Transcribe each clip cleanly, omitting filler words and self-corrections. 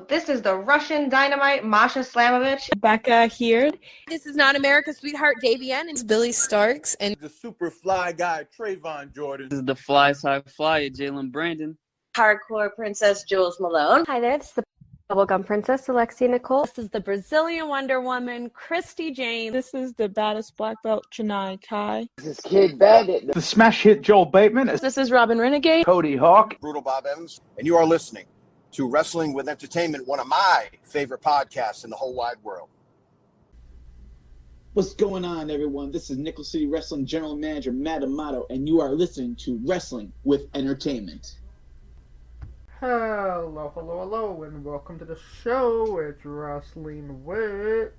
This is the Russian Dynamite, Masha Slamovich. Becca here. This is not America's Sweetheart, Davian. It's Billy Starks. And the super fly guy, Trayvon Jordan. This is the fly side flyer, Jalen Brandon. Hardcore Princess, Jules Malone. Hi there, this is the Bubblegum Princess, Alexia Nicole. This is the Brazilian Wonder Woman, Christy Jane. This is the baddest black belt, Chennai Kai. This is Kid Bandit. The smash hit Joel Bateman. This is Robin Renegade. Cody Hawk. Brutal Bob Evans. And you are listening to Wrestling with Entertainment, one of my favorite podcasts in the whole wide world. What's going on, everyone? This is Nickel City Wrestling General Manager Matt Amato, and you are listening to Wrestling with Entertainment. Hello, and welcome to the show. It's Wrestling with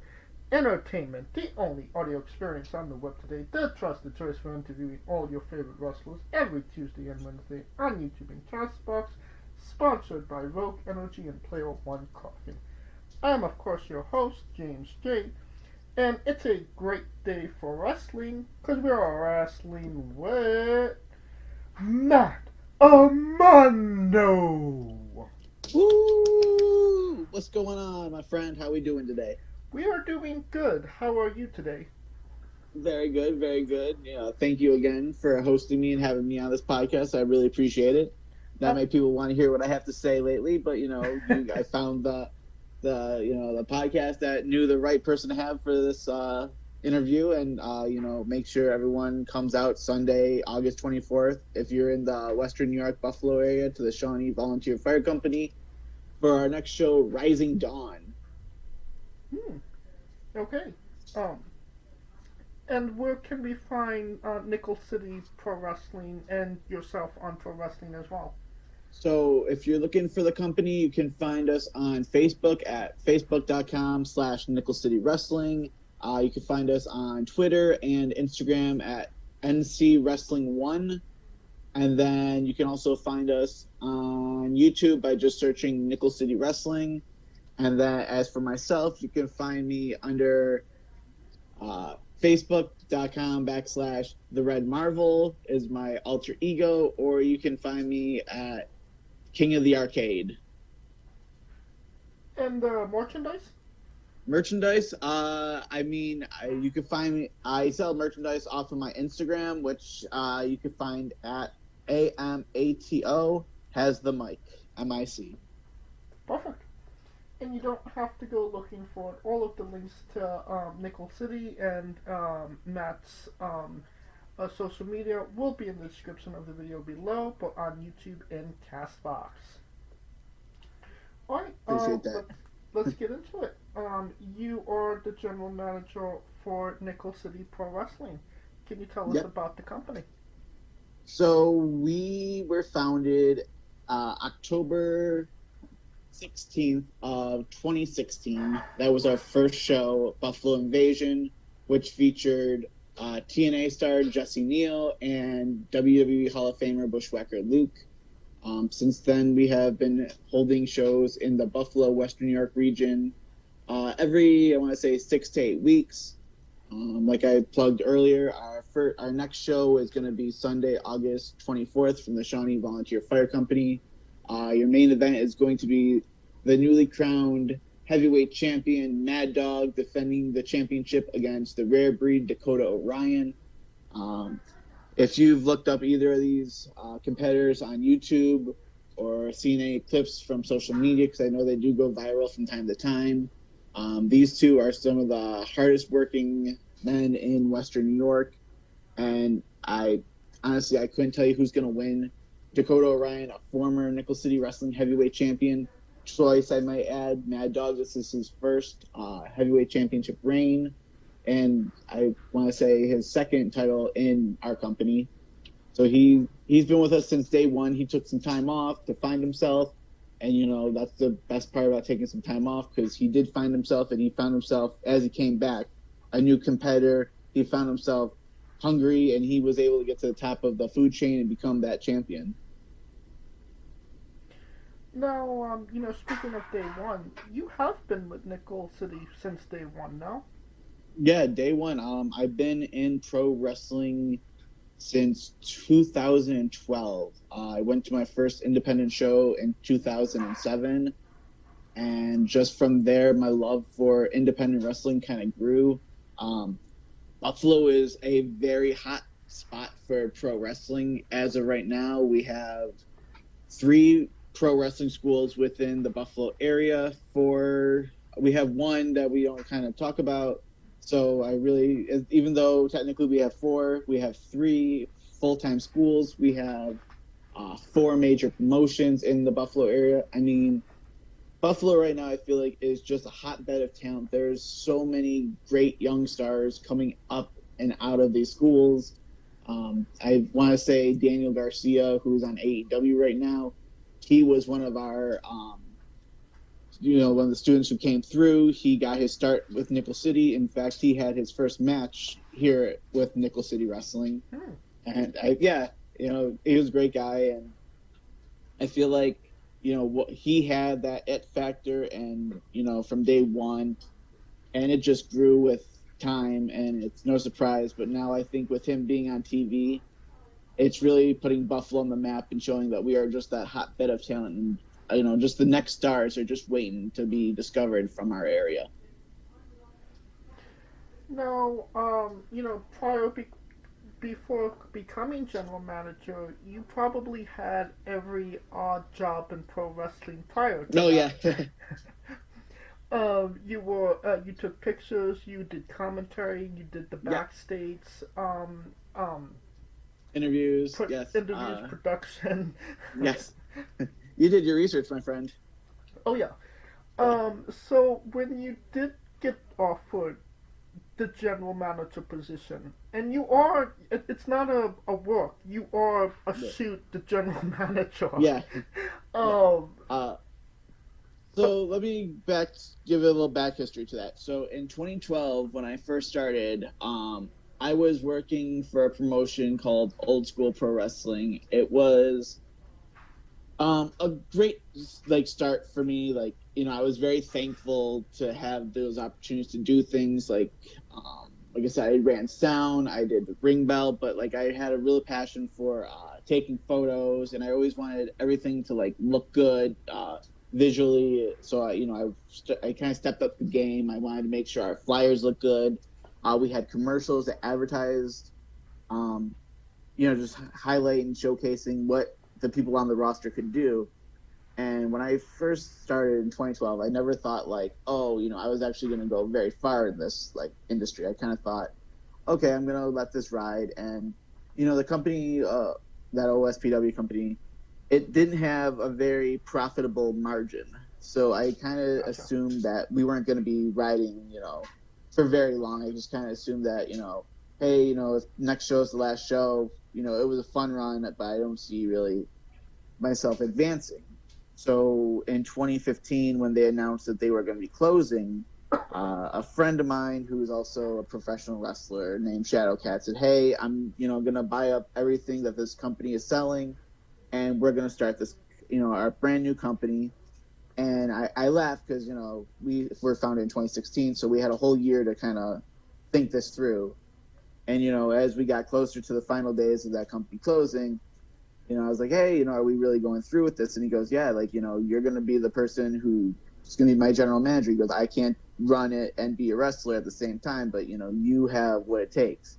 Entertainment, the only audio experience on the web today, the trusted choice for interviewing all your favorite wrestlers every Tuesday and Wednesday on YouTube and CastBox, sponsored by Rogue Energy and Player One Coffee. I am, of course, your host, James J., and it's a great day for wrestling, because we are wrestling with Matt Amato. Woo! What's going on, my friend? How are we doing today? We are doing good. How are you today? Very good, very good. Thank you again for hosting me and having me on this podcast. I really appreciate it. Not many people want to hear what I have to say lately, but I found the podcast that knew the right person to have for this interview, and make sure everyone comes out Sunday, August 24th, if you're in the Western New York, Buffalo area, to the Shawnee Volunteer Fire Company for our next show, Rising Dawn. Okay. And where can we find Nickel City Pro Wrestling and yourself on Pro Wrestling as well? So if you're looking for the company, you can find us on Facebook at facebook.com/Nickel City Wrestling. You can find us on Twitter and Instagram at NC Wrestling 1. And then you can also find us on YouTube by just searching Nickel City Wrestling. And then as for myself, you can find me under Facebook.com/The Red Marvel is my alter ego, or you can find me at King of the Arcade. And merchandise? Merchandise? You can find me. I sell merchandise off of my Instagram, which you can find at AMATO has the mic, MIC. Perfect. And you don't have to go looking for it. All of the links to Nickel City and Matt's social media will be in the description of the video below, but on YouTube and CastBox. Alright, appreciate that. Let's get into it. You are the general manager for Nickel City Pro Wrestling. Can you tell us about the company? So we were founded October 16th of 2016. That was our first show, Buffalo Invasion, which featured TNA star Jesse Neal and WWE Hall of Famer Bushwhacker Luke. Since then, we have been holding shows in the Buffalo, Western New York region every, 6 to 8 weeks. Like I plugged earlier, our next show is going to be Sunday, August 24th from the Shawnee Volunteer Fire Company. Your main event is going to be the newly crowned heavyweight champion Mad Dog defending the championship against the rare breed Dakota Orion. If you've looked up either of these competitors on YouTube or seen any clips from social media, because I know they do go viral from time to time, these two are some of the hardest working men in Western New York, and I couldn't tell you who's going to win. Dakota Orion, a former Nickel City Wrestling heavyweight champion, choice I might add. Mad Dog, this is his first heavyweight championship reign, and I want to say his second title in our company. So he's been with us since day one. He took some time off to find himself, and that's the best part about taking some time off, because he did find himself, and he found himself as he came back a new competitor. He found himself hungry, and he was able to get to the top of the food chain and become that champion. Now, speaking of day one, you have been with Nickel City since day one, no? Yeah, day one. I've been in pro wrestling since 2012. I went to my first independent show in 2007. And just from there, my love for independent wrestling kind of grew. Buffalo is a very hot spot for pro wrestling. As of right now, we have 3 pro wrestling schools within the Buffalo area. We have one that we don't kind of talk about. So even though technically we have 4, we have 3 full-time schools. We have 4 major promotions in the Buffalo area. I mean, Buffalo right now, I feel like, is just a hotbed of talent. There's so many great young stars coming up and out of these schools. I want to say Daniel Garcia, who's on AEW right now. He was one of our, one of the students who came through. He got his start with Nickel City. In fact, he had his first match here with Nickel City Wrestling. And he was a great guy. And I feel like, he had that it factor and, from day one, and it just grew with time, and it's no surprise. But now I think with him being on TV, it's really putting Buffalo on the map and showing that we are just that hotbed of talent. And, just the next stars are just waiting to be discovered from our area. Now, before becoming general manager, you probably had every odd job in pro wrestling prior to that. You took pictures, you did commentary, you did the backstage, interviews, production. Yes. You did your research, my friend. Oh yeah. So when you did get offered the general manager position, and it's not a work, you are shoot the general manager. Yeah. So let me give a little back history to that. So in 2012, when I first started, I was working for a promotion called Old School Pro Wrestling. It was a great start for me. I was very thankful to have those opportunities to do things like I said, I ran sound, I did the ring bell, but I had a real passion for taking photos, and I always wanted everything to look good visually. So I kind of stepped up the game. I wanted to make sure our flyers looked good. We had commercials that advertised, just highlighting, showcasing what the people on the roster could do. And when I first started in 2012, I never thought I was actually going to go very far in this industry. I kind of thought, okay, I'm going to let this ride. And, the company, that OSPW company, it didn't have a very profitable margin. So I kind of assumed that we weren't going to be riding, for very long. I just kind of assumed that, hey, if next show is the last show, it was a fun run, but I don't see really myself advancing. So in 2015, when they announced that they were going to be closing, a friend of mine who is also a professional wrestler named Shadowcat said, hey, I'm, going to buy up everything that this company is selling, and we're going to start this, our brand new company. And I laughed because, we were founded in 2016, so we had a whole year to kind of think this through. And, as we got closer to the final days of that company closing, I was like, hey, are we really going through with this? And he goes, yeah, you're going to be the person who's going to be my general manager. He goes, I can't run it and be a wrestler at the same time, but, you have what it takes.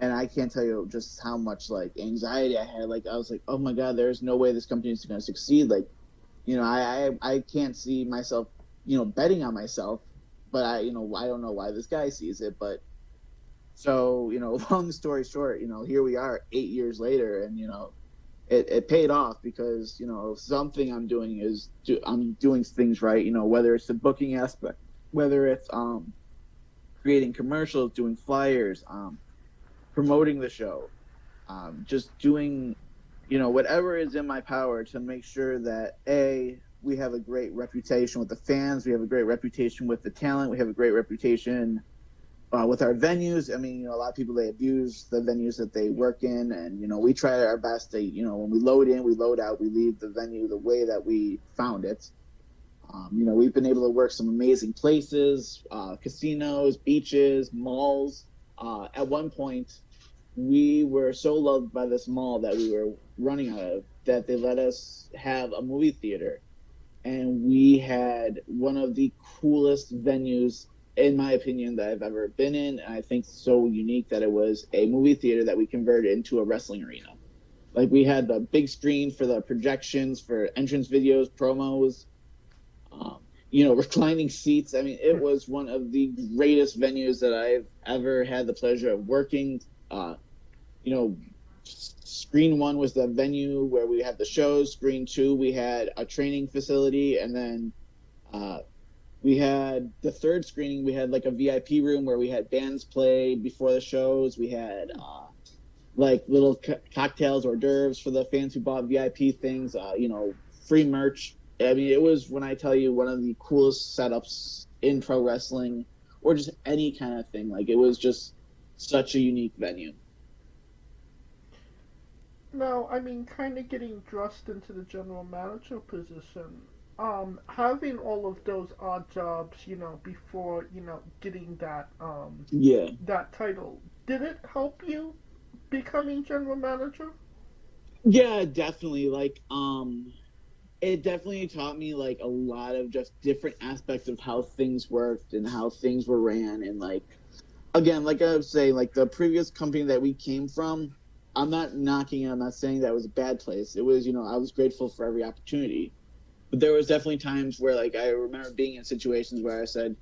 And I can't tell you just how much, anxiety I had. I was like, oh, my God, there's no way this company is going to succeed. I can't see myself, betting on myself, but I don't know why this guy sees it. But so, long story short, here we are 8 years later, and, it paid off because, something I'm doing is I'm doing things right, whether it's the booking aspect, whether it's creating commercials, doing flyers, promoting the show, just doing, whatever is in my power to make sure that, we have a great reputation with the fans, we have a great reputation with the talent, we have a great reputation with our venues. I mean, a lot of people, they abuse the venues that they work in, and, we try our best to, when we load in, we load out, we leave the venue the way that we found it. We've been able to work some amazing places, casinos, beaches, malls. At one point, we were so loved by this mall that we were running out of that they let us have a movie theater. and we had one of the coolest venues, in my opinion, that I've ever been in. And I think so unique that it was a movie theater that we converted into a wrestling arena. Like, we had the big screen for the projections, for entrance videos, promos, reclining seats. I mean, it was one of the greatest venues that I've ever had the pleasure of working. Screen 1 was the venue where we had the shows. Screen 2, we had a training facility. And then we had the third screening, we had like a VIP room where we had bands play before the shows. We had like little cocktails, hors d'oeuvres for the fans who bought VIP things, free merch. I mean, it was, when I tell you, one of the coolest setups in pro wrestling, or just any kind of thing. Like, it was just such a unique venue. Now, I mean, kind of getting thrust into the general manager position, having all of those odd jobs, before, getting that, that title, did it help you becoming general manager? Yeah, definitely. Like, it definitely taught me, like, a lot of just different aspects of how things worked and how things were ran. And, like, again, like I was saying, like, the previous company that we came from, I'm not knocking it. I'm not saying that was a bad place. It was, I was grateful for every opportunity. But there was definitely times where, like, I remember being in situations where I said,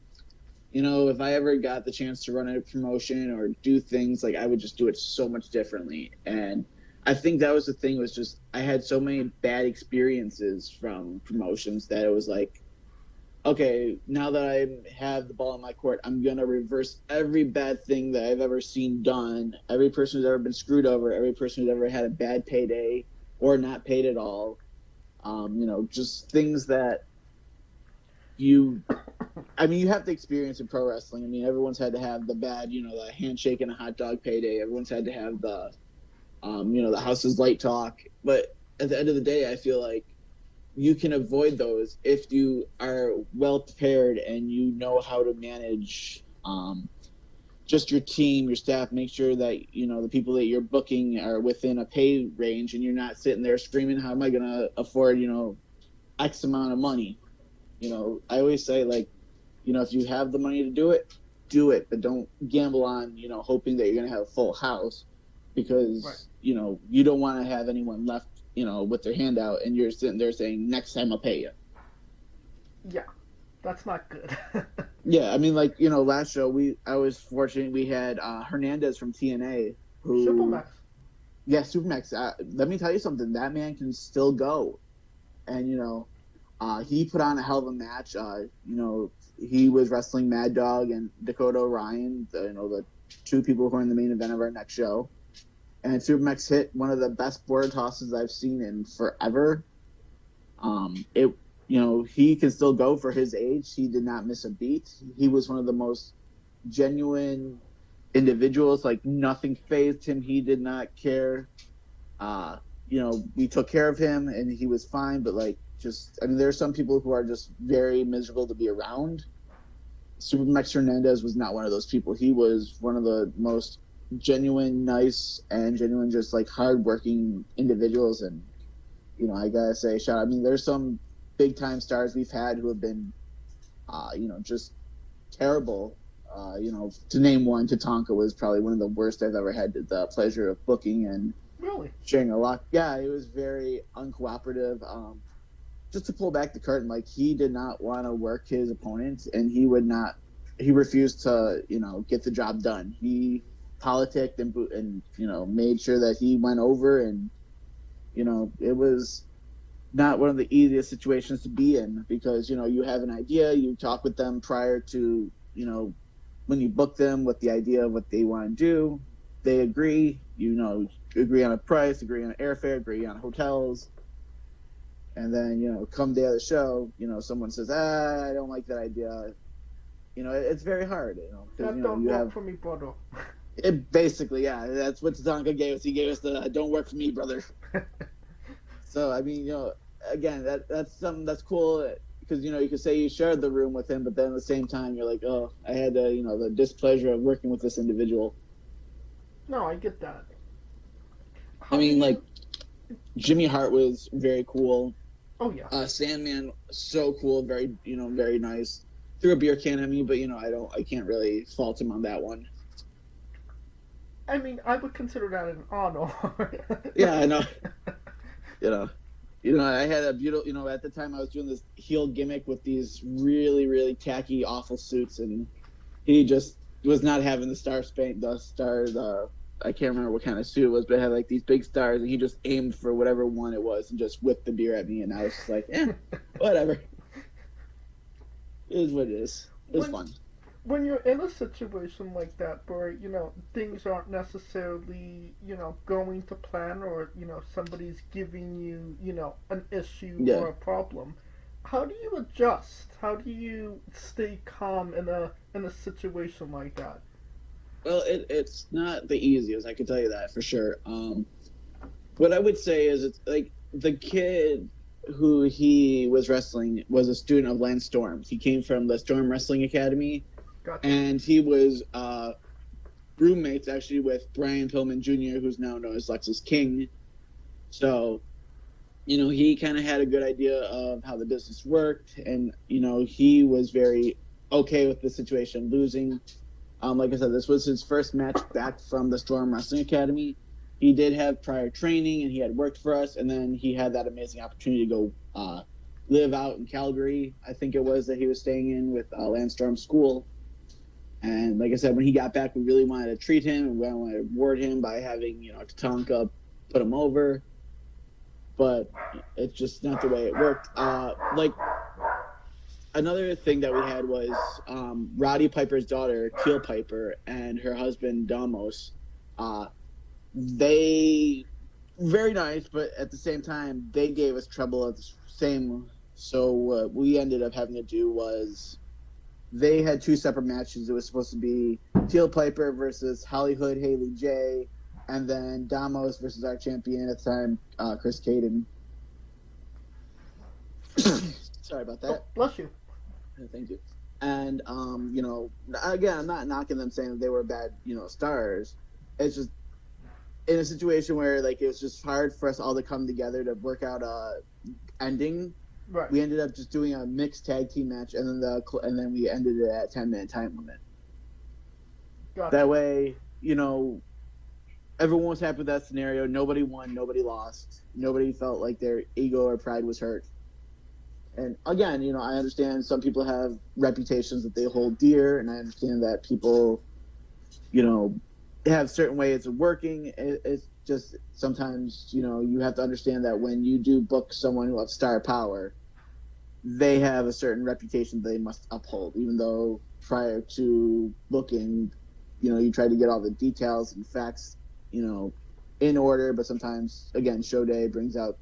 if I ever got the chance to run a promotion or do things, like, I would just do it so much differently. And I think that was the thing, was just I had so many bad experiences from promotions that it was like, okay, now that I have the ball in my court, I'm going to reverse every bad thing that I've ever seen done, every person who's ever been screwed over, every person who's ever had a bad payday or not paid at all. Just things that you have to experience in pro wrestling. I mean, everyone's had to have the bad, the handshake and a hot dog payday. Everyone's had to have the, the house's light talk. But at the end of the day, I feel like you can avoid those if you are well prepared and you know how to manage just your team, your staff. Make sure that the people that you're booking are within a pay range, and you're not sitting there screaming, "How am I going to afford X amount of money?" I always say, like, if you have the money to do it, but don't gamble on hoping that you're going to have a full house, because Right. You don't want to have anyone left with their hand out, and you're sitting there saying, "Next time I'll pay you." Yeah, that's not good. Yeah, I mean, like, last show I was fortunate we had Hernandez from TNA, who Supermax. Yeah, Supermax. Let me tell you something. That man can still go, and he put on a hell of a match. He was wrestling Mad Dog and Dakota Orion, the two people who are in the main event of our next show. And Supermax hit one of the best border tosses I've seen in forever. He can still go for his age. He did not miss a beat. He was one of the most genuine individuals. Like, nothing fazed him. He did not care. We took care of him and he was fine. But, like, there are some people who are just very miserable to be around. Supermax Hernandez was not one of those people. He was one of the most genuine, nice, and genuine, just like hardworking individuals. And I gotta say, shout. I mean, there's some big time stars we've had who have been, just terrible. To name one, Tatanka was probably one of the worst I've ever had the pleasure of booking and Really? sharing a lot. Yeah, he was very uncooperative. Just to pull back the curtain, like, he did not want to work his opponents, and he refused to, get the job done. He politicked and made sure that he went over, and it was not one of the easiest situations to be in, because you have an idea, you talk with them prior to when you book them with the idea of what they want to do, they agree, agree on a price, agree on airfare, agree on hotels, and then come day of the show, someone says, I don't like that idea. It's very hard, because don't you work have for me, brother. It basically, yeah, that's what Tatanka gave us. He gave us the "Don't work for me, brother." So, I mean, again, that's something that's cool, because you could say you shared the room with him, but then at the same time, you're like, oh, I had the displeasure of working with this individual. No, I get that. I mean, like, Jimmy Hart was very cool. Oh yeah. Sandman, so cool, very very nice. Threw a beer can at me, but I can't really fault him on that one. I mean, I would consider that an honor. Yeah, I know. I had a beautiful. At the time I was doing this heel gimmick with these really really tacky awful suits, and he just was not having the I can't remember what kind of suit it was, but it had like these big stars, and he just aimed for whatever one it was and just whipped the beer at me, and I was just like, whatever. It is what it is. It was fun. When you're in a situation like that where, things aren't necessarily, going to plan, or, somebody's giving you, an issue or a problem, how do you adjust? How do you stay calm in a situation like that? Well, it's not the easiest, I can tell you that for sure. What I would say is it's like the kid who he was wrestling was a student of Lance Storm's. He came from the Storm Wrestling Academy. Gotcha. And he was roommates actually with Brian Pillman Jr., who's now known as Lexus King. So, he kind of had a good idea of how the business worked, and he was very okay with the situation losing. Like I said, this was his first match back from the Storm Wrestling Academy. He did have prior training, and he had worked for us, and then he had that amazing opportunity to go live out in Calgary, I think it was, that he was staying in with Lance Storm's school. And like I said, when he got back, we really wanted to treat him, and we wanted to reward him by having, Tatanka put him over. But it's just not the way it worked. Another thing that we had was Roddy Piper's daughter, Teal Piper, and her husband, Damos. They, very nice, but at the same time, they gave us trouble at the same. So what we ended up having to do was, they had two separate matches. It was supposed to be Teal Piper versus Hollywood Haley J, and then Damos versus our champion at the time, Chris Caden. Sorry about that. Oh, bless you. Thank you. And again, I'm not knocking them saying that they were bad, stars. It's just in a situation where like it was just hard for us all to come together to work out a ending. Right. We ended up just doing a mixed tag team match, and then we ended it at 10-minute time limit. Gotcha. That way, everyone was happy with that scenario. Nobody won, nobody lost. Nobody felt like their ego or pride was hurt. And again, I understand some people have reputations that they hold dear, and I understand that people, have certain ways of working. It's just sometimes, you have to understand that when you do book someone who has star power, they have a certain reputation they must uphold, even though prior to booking, you try to get all the details and facts, in order, but sometimes, again, show day brings out,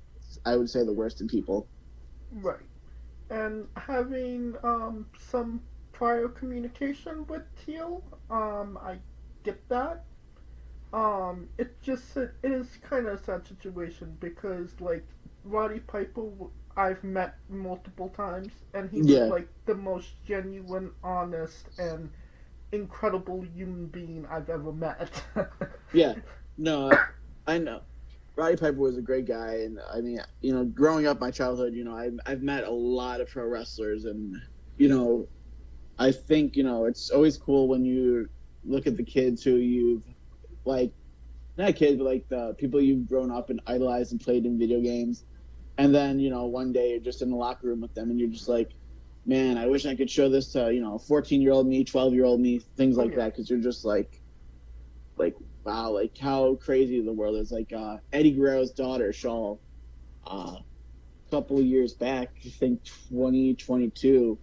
I would say, the worst in people. Right. And having some prior communication with Teal, I get that. It is kind of a sad situation because, like, Roddy Piper, I've met multiple times, and he was, like, the most genuine, honest, and incredible human being I've ever met. Yeah. No, I know. Roddy Piper was a great guy, and I mean, growing up my childhood, I've met a lot of pro wrestlers, and I think it's always cool when you look at the kids who you've not kids, but like the people you've grown up and idolized and played in video games, and then one day you're just in the locker room with them, and you're just like, man, I wish I could show this to 14-year-old me, 12-year-old me, things like that, because you're just like wow, like how crazy the world is. Like Eddie Guerrero's daughter, Shaul, a couple of years back, I think 2022,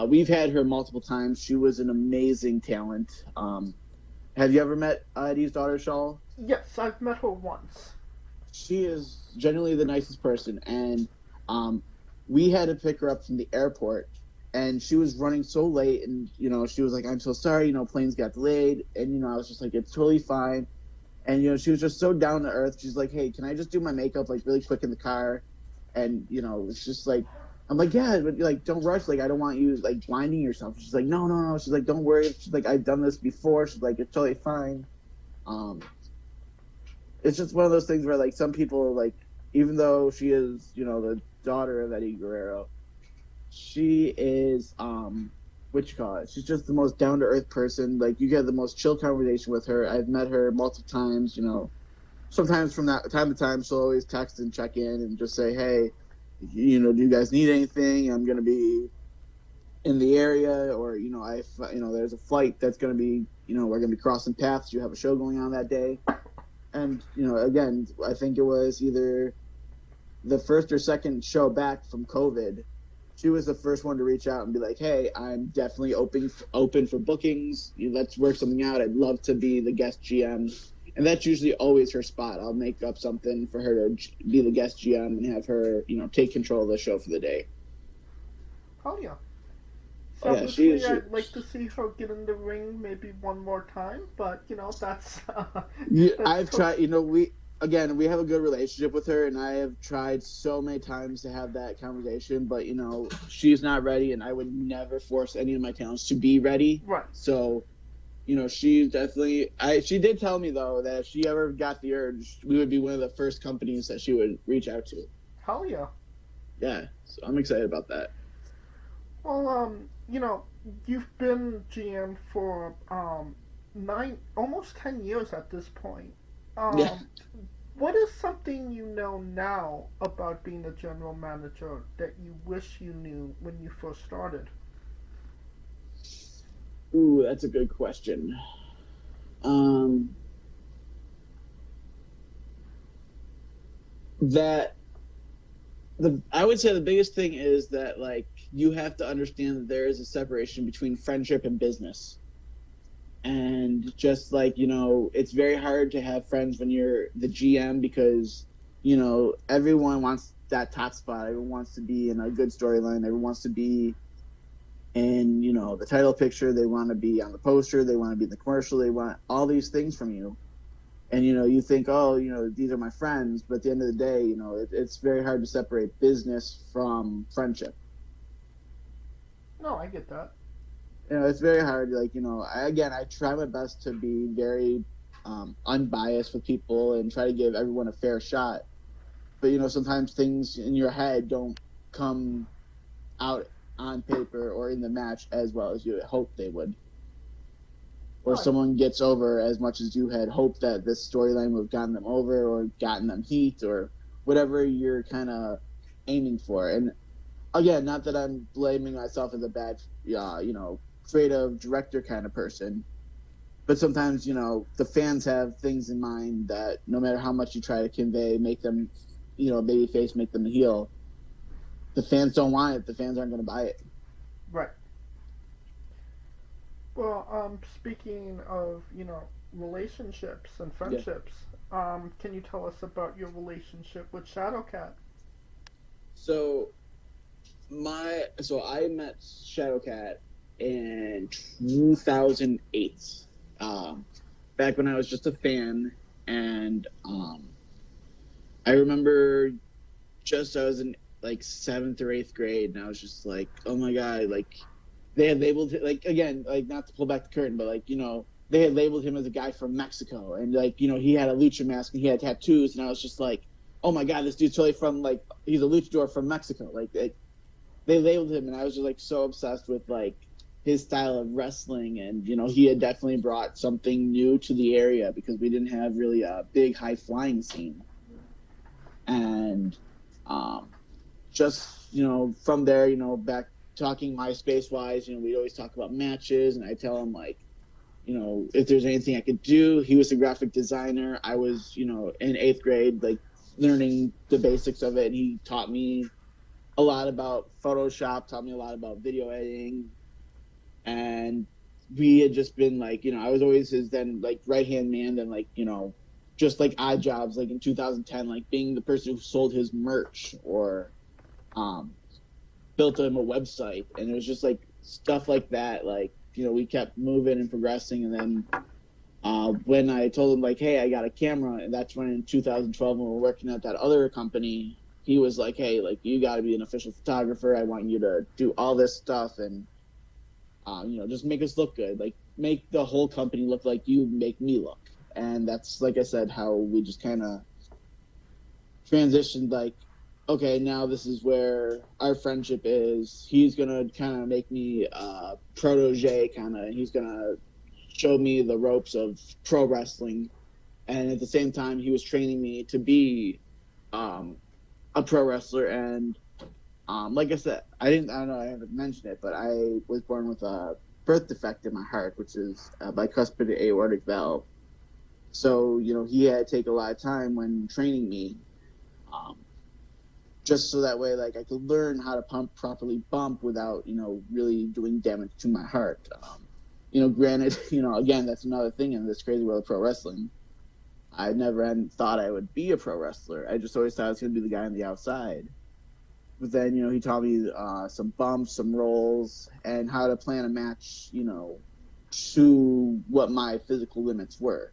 we've had her multiple times. She was an amazing talent. Have you ever met Eddie's daughter, Shaul? Yes, I've met her once. She is genuinely the nicest person, and we had to pick her up from the airport, and she was running so late, and she was like, I'm so sorry, planes got delayed, and I was just like, it's totally fine. And she was just so down to earth. She's like, hey, can I just do my makeup like really quick in the car? And it's just like, I'm like, yeah, but like, don't rush, like I don't want you like blinding yourself. She's like, no, she's like, don't worry. She's like, I've done this before. She's like, it's totally fine. It's just one of those things where like some people, like, even though she is the daughter of Eddie Guerrero. She is she's just the most down to earth person. Like, you get the most chill conversation with her. I've met her multiple times. Sometimes from that time to time, she'll always text and check in and just say, "Hey, do you guys need anything? I'm gonna be in the area, or there's a flight that's gonna be, we're gonna be crossing paths. You have a show going on that day." And again, I think it was either the first or second show back from COVID. She was the first one to reach out and be like, "Hey, I'm definitely open for bookings. Let's work something out. I'd love to be the guest GM." And that's usually always her spot. I'll make up something for her to be the guest GM and have her, take control of the show for the day. Oh, yeah. Yeah, I'd like to see her get in the ring maybe one more time, but, that's... I've tried, we have a good relationship with her, and I have tried so many times to have that conversation, but, she's not ready, and I would never force any of my talents to be ready. Right. So, she definitely, she did tell me, though, that if she ever got the urge, we would be one of the first companies that she would reach out to. Hell yeah. Yeah, so I'm excited about that. Well, you've been GM for almost 10 years at this point. Yeah. What is something you know now about being a general manager that you wish you knew when you first started? Ooh, that's a good question. I would say the biggest thing is that, like, you have to understand that there is a separation between friendship and business. And just like, it's very hard to have friends when you're the GM because, everyone wants that top spot. Everyone wants to be in a good storyline. Everyone wants to be in, the title picture. They want to be on the poster. They want to be in the commercial. They want all these things from you. And, you think, oh, these are my friends. But at the end of the day, it's very hard to separate business from friendship. No, I get that. It's very hard. Like, I try my best to be very unbiased with people and try to give everyone a fair shot. But, sometimes things in your head don't come out on paper or in the match as well as you hope they would. Or someone gets over as much as you had hoped that this storyline would have gotten them over or gotten them heat or whatever you're kind of aiming for. And again, not that I'm blaming myself as a bad, creative director kind of person, but sometimes, the fans have things in mind that no matter how much you try to convey, make them, baby face, make them a heel, the fans don't want it. The fans aren't going to buy it. Right. Well, speaking of, relationships and friendships, can you tell us about your relationship with Shadowcat? So I met Shadowcat in 2008, back when I was just a fan, and I remember I was in like 7th or 8th grade, and I was just like, oh my god, like they had labeled it, like, again, like, not to pull back the curtain, but like, they had labeled him as a guy from Mexico, and like, he had a lucha mask and he had tattoos, and I was just like, oh my god, this dude's totally from, like, he's a luchador from Mexico. Like, they labeled him, and I was just like so obsessed with like his style of wrestling, and he had definitely brought something new to the area because we didn't have really a big high flying scene. And just from there, back talking MySpace wise, we'd always talk about matches, and I tell him, like, if there's anything I could do. He was a graphic designer. I was in 8th grade, like, learning the basics of it, and he taught me a lot about Photoshop, taught me a lot about video editing, and we had just been like, I was always his then like right hand man, then like, just like odd jobs, like in 2010, like being the person who sold his merch or built him a website, and it was just like stuff like that. Like, we kept moving and progressing, and then when I told him, like, hey, I got a camera, and that's when in 2012 when we were working at that other company, he was like, hey, like, you got to be an official photographer. I want you to do all this stuff and, just make us look good. Like, make the whole company look like you make me look. And that's, like I said, how we just kind of transitioned, like, okay, now this is where our friendship is. He's gonna kind of make me a protege, he's gonna show me the ropes of pro wrestling, and at the same time, he was training me to be a pro wrestler. And like I said, I don't know, I haven't mentioned it, but I was born with a birth defect in my heart, which is a bicuspid aortic valve. So, he had to take a lot of time when training me, just so that way, like, I could learn how to properly bump without, really doing damage to my heart. Granted, again, that's another thing in this crazy world of pro wrestling. I never had thought I would be a pro wrestler. I just always thought I was going to be the guy on the outside. But then, he taught me some bumps, some rolls, and how to plan a match, to what my physical limits were.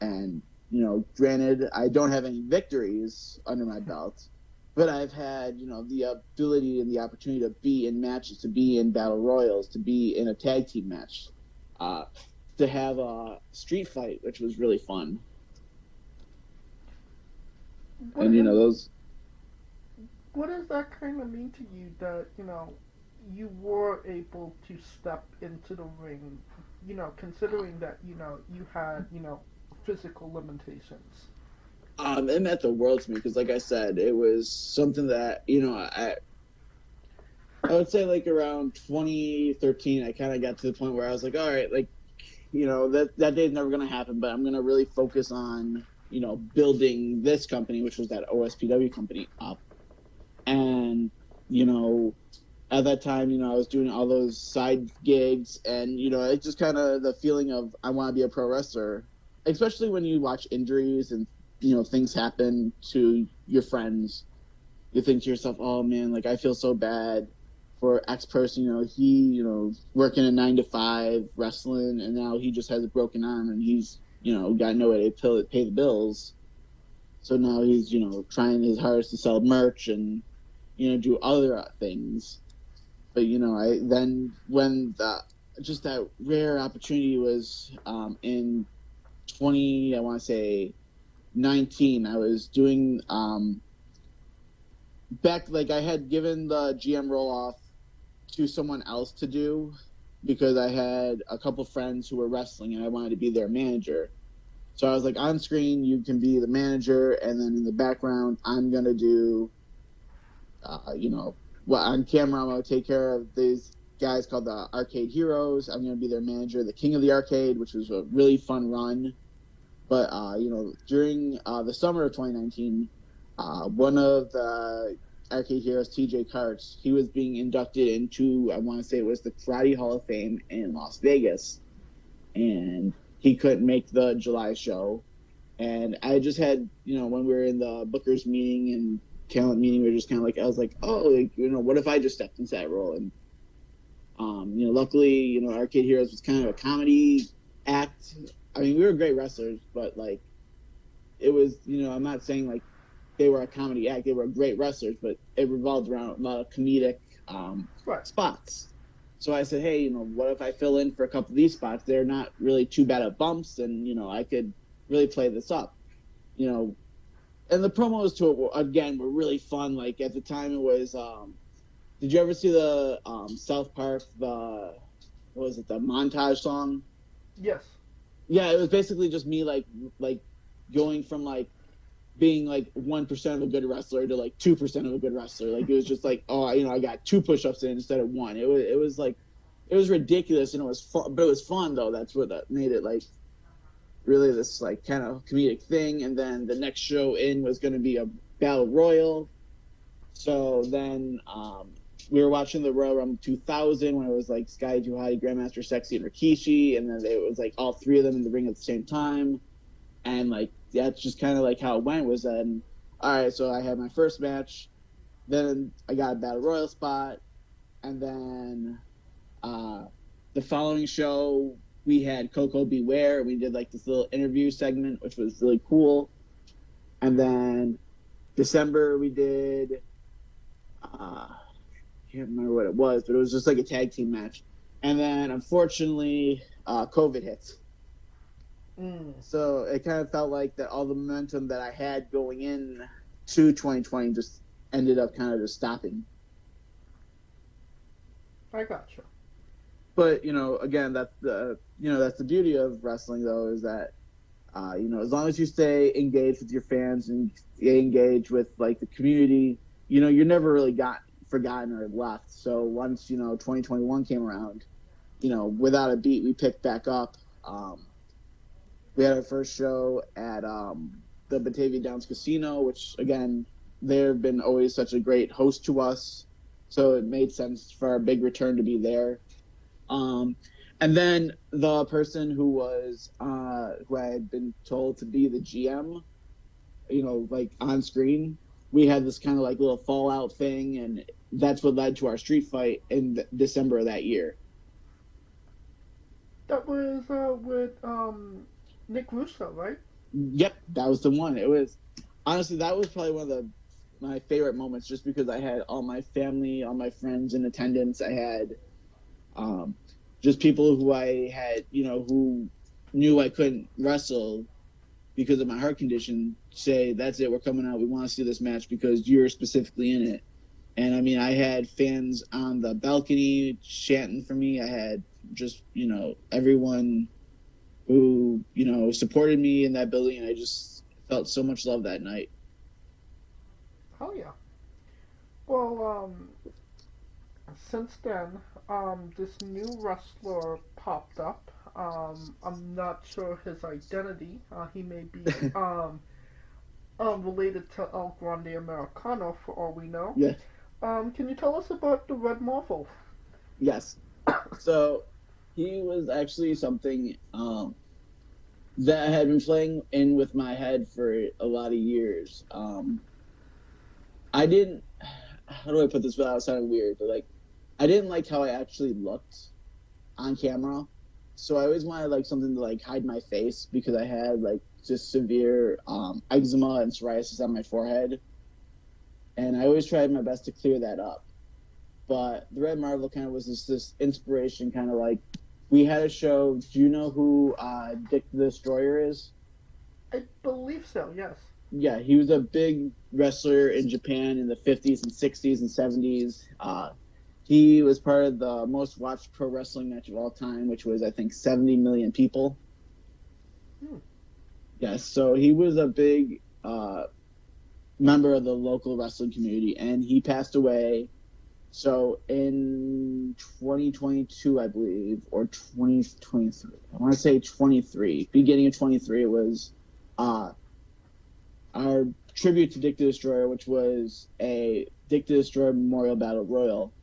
And, granted, I don't have any victories under my belt, but I've had, the ability and the opportunity to be in matches, to be in battle royals, to be in a tag team match, to have a street fight, which was really fun. And, those... What does that kind of mean to you that, you were able to step into the ring, considering that, you had, physical limitations? It meant the world to me because, like I said, it was something that, I would say like around 2013, I kind of got to the point where I was like, all right, like, that day's never going to happen, but I'm going to really focus on, building this company, which was that OSPW company, up. And, at that time, I was doing all those side gigs, and, it's just kind of the feeling of I want to be a pro wrestler, especially when you watch injuries and, things happen to your friends. You think to yourself, oh, man, like, I feel so bad for X person. He, working a 9 to 5 wrestling, and now he just has a broken arm, and he's, got no way to pay the bills. So now he's, trying his hardest to sell merch and, do other things. But, when just that rare opportunity was in 2019, I was doing I had given the GM roll off to someone else to do because I had a couple friends who were wrestling and I wanted to be their manager. So I was like, on screen, you can be the manager, and then in the background, I'm going to do, on camera, I'm going to take care of these guys called the Arcade Heroes. I'm going to be their manager, the King of the Arcade, which was a really fun run. But, during the summer of 2019, one of the Arcade Heroes, TJ Karts, he was being inducted into, I want to say it was the Karate Hall of Fame in Las Vegas. And he couldn't make the July show. And I just had, when we were in the Booker's meeting and talent meeting, we were just kind of like, I was like, oh, like, what if I just stepped into that role? And, luckily, Arcade Heroes was kind of a comedy act. I mean, we were great wrestlers, but, like, it was, I'm not saying, like, they were a comedy act. They were great wrestlers, but it revolved around a lot of comedic spots. So I said, hey, what if I fill in for a couple of these spots? They're not really too bad at bumps, and, I could really play this up. And the promos to it, again, were really fun. Like, at the time, it was, did you ever see the South Park, the montage song? Yes. Yeah, it was basically just me, like going from, like, being, like, 1% of a good wrestler to, like, 2% of a good wrestler. Like, it was just like, oh, I got 2 push-ups in instead of 1. It was like, it was ridiculous, and it was fun, but it was fun, though. That's what made it, like, really this, like, kind of comedic thing. And then the next show in was going to be a battle royal. So then we were watching the Royal Rumble 2000 when it was, like, Sky Duhati, Grandmaster Sexy, and Rikishi, and then it was, like, all 3 of them in the ring at the same time. And, like, that's just kind of like how it went. Was then, all right, so I had my first match, then I got a battle royal spot, and then the following show we had Coco Beware. We did, like, this little interview segment, which was really cool. And then December we did I can't remember what it was, but it was just like a tag team match. And then unfortunately COVID hit. So it kind of felt like that all the momentum that I had going in to 2020 just ended up kind of just stopping. I gotcha. But again, that's the beauty of wrestling, though, is that as long as you stay engaged with your fans and stay engaged with like the community, you're never really forgotten or left. So once 2021 came around, without a beat, we picked back up. We had our first show at the Batavia Downs Casino, which again, they've been always such a great host to us, so it made sense for our big return to be there. And then the person who I had been told to be the GM, like on screen, we had this kind of like little fallout thing, and that's what led to our street fight in December of that year. That was with Nick Russo, right? Yep, that was the one. It was honestly, that was probably one of my favorite moments, just because I had all my family, all my friends in attendance. I had just people who I had, who knew I couldn't wrestle because of my heart condition, say, that's it, we're coming out, we want to see this match because you're specifically in it. And I mean, I had fans on the balcony chanting for me. I had just, everyone who, supported me in that building, and I just felt so much love that night. Oh, yeah. Well, since then, this new wrestler popped up. I'm not sure his identity. He may be related to El Grande Americano, for all we know. Yeah. Can you tell us about the Red Marvel? Yes. So he was actually something that had been playing in with my head for a lot of years. I didn't, how do I put this without sounding weird, but like, I didn't like how I actually looked on camera. So I always wanted like something to like hide my face, because I had like just severe eczema and psoriasis on my forehead. And I always tried my best to clear that up. But the Red Marvel kind of was this inspiration, kind of like, we had a show. Do you know who Dick the Destroyer is? I believe so, yes. Yeah, he was a big wrestler in Japan in the 50s and 60s and 70s. He was part of the most watched pro wrestling match of all time, which was, I think, 70 million people. Yes, so he was a big member of the local wrestling community, and he passed away. So in 2022, I believe, or 2023, I want to say 23, beginning of 23, it was our tribute to Dick the Destroyer, which was a Dick the Destroyer Memorial Battle Royal.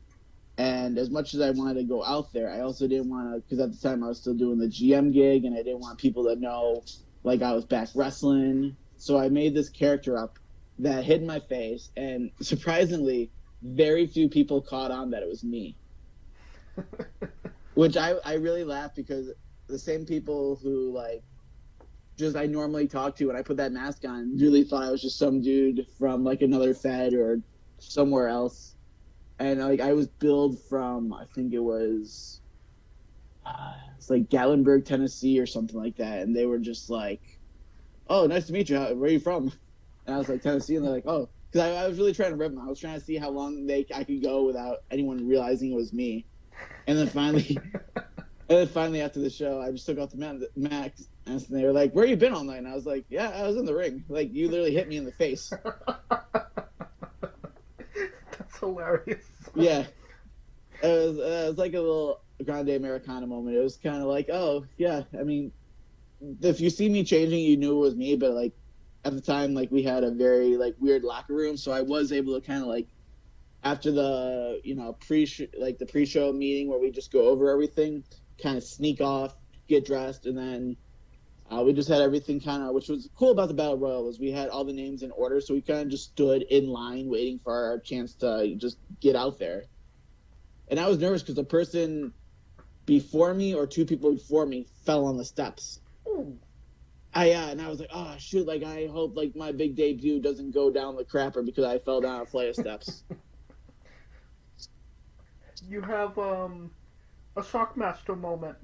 And as much as I wanted to go out there, I also didn't want to, because at the time I was still doing the GM gig, and I didn't want people to know, like, I was back wrestling. So I made this character up that hid my face, and surprisingly, very few people caught on that it was me. Which I really laughed, because the same people who, like, just I normally talk to when I put that mask on really thought I was just some dude from, like, another Fed or somewhere else. And like I was billed from, I think it was, it's like Gatlinburg, Tennessee, or something like that. And they were just like, "Oh, nice to meet you. Where are you from?" And I was like, "Tennessee." And they're like, "Oh," because I was really trying to rip them. I was trying to see how long I could go without anyone realizing it was me. And then finally, after the show, I just took off the mask, and they were like, "Where you been all night?" And I was like, "Yeah, I was in the ring. Like, you literally hit me in the face." That's hilarious. Yeah, it was like a little Grande Americana moment. It was kind of like, oh yeah, I mean, if you see me changing, you knew it was me. But like at the time, like we had a very like weird locker room, so I was able to kind of like after the pre-show meeting where we just go over everything, kind of sneak off, get dressed, and then we just had everything kind of, which was cool about the Battle Royal, was we had all the names in order, so we kind of just stood in line waiting for our chance to just get out there. And I was nervous because the person before me, or two people before me, fell on the steps. Ooh. And I was like, oh shoot, like I hope like my big debut doesn't go down the crapper because I fell down a flight of steps. You have a Shockmaster moment.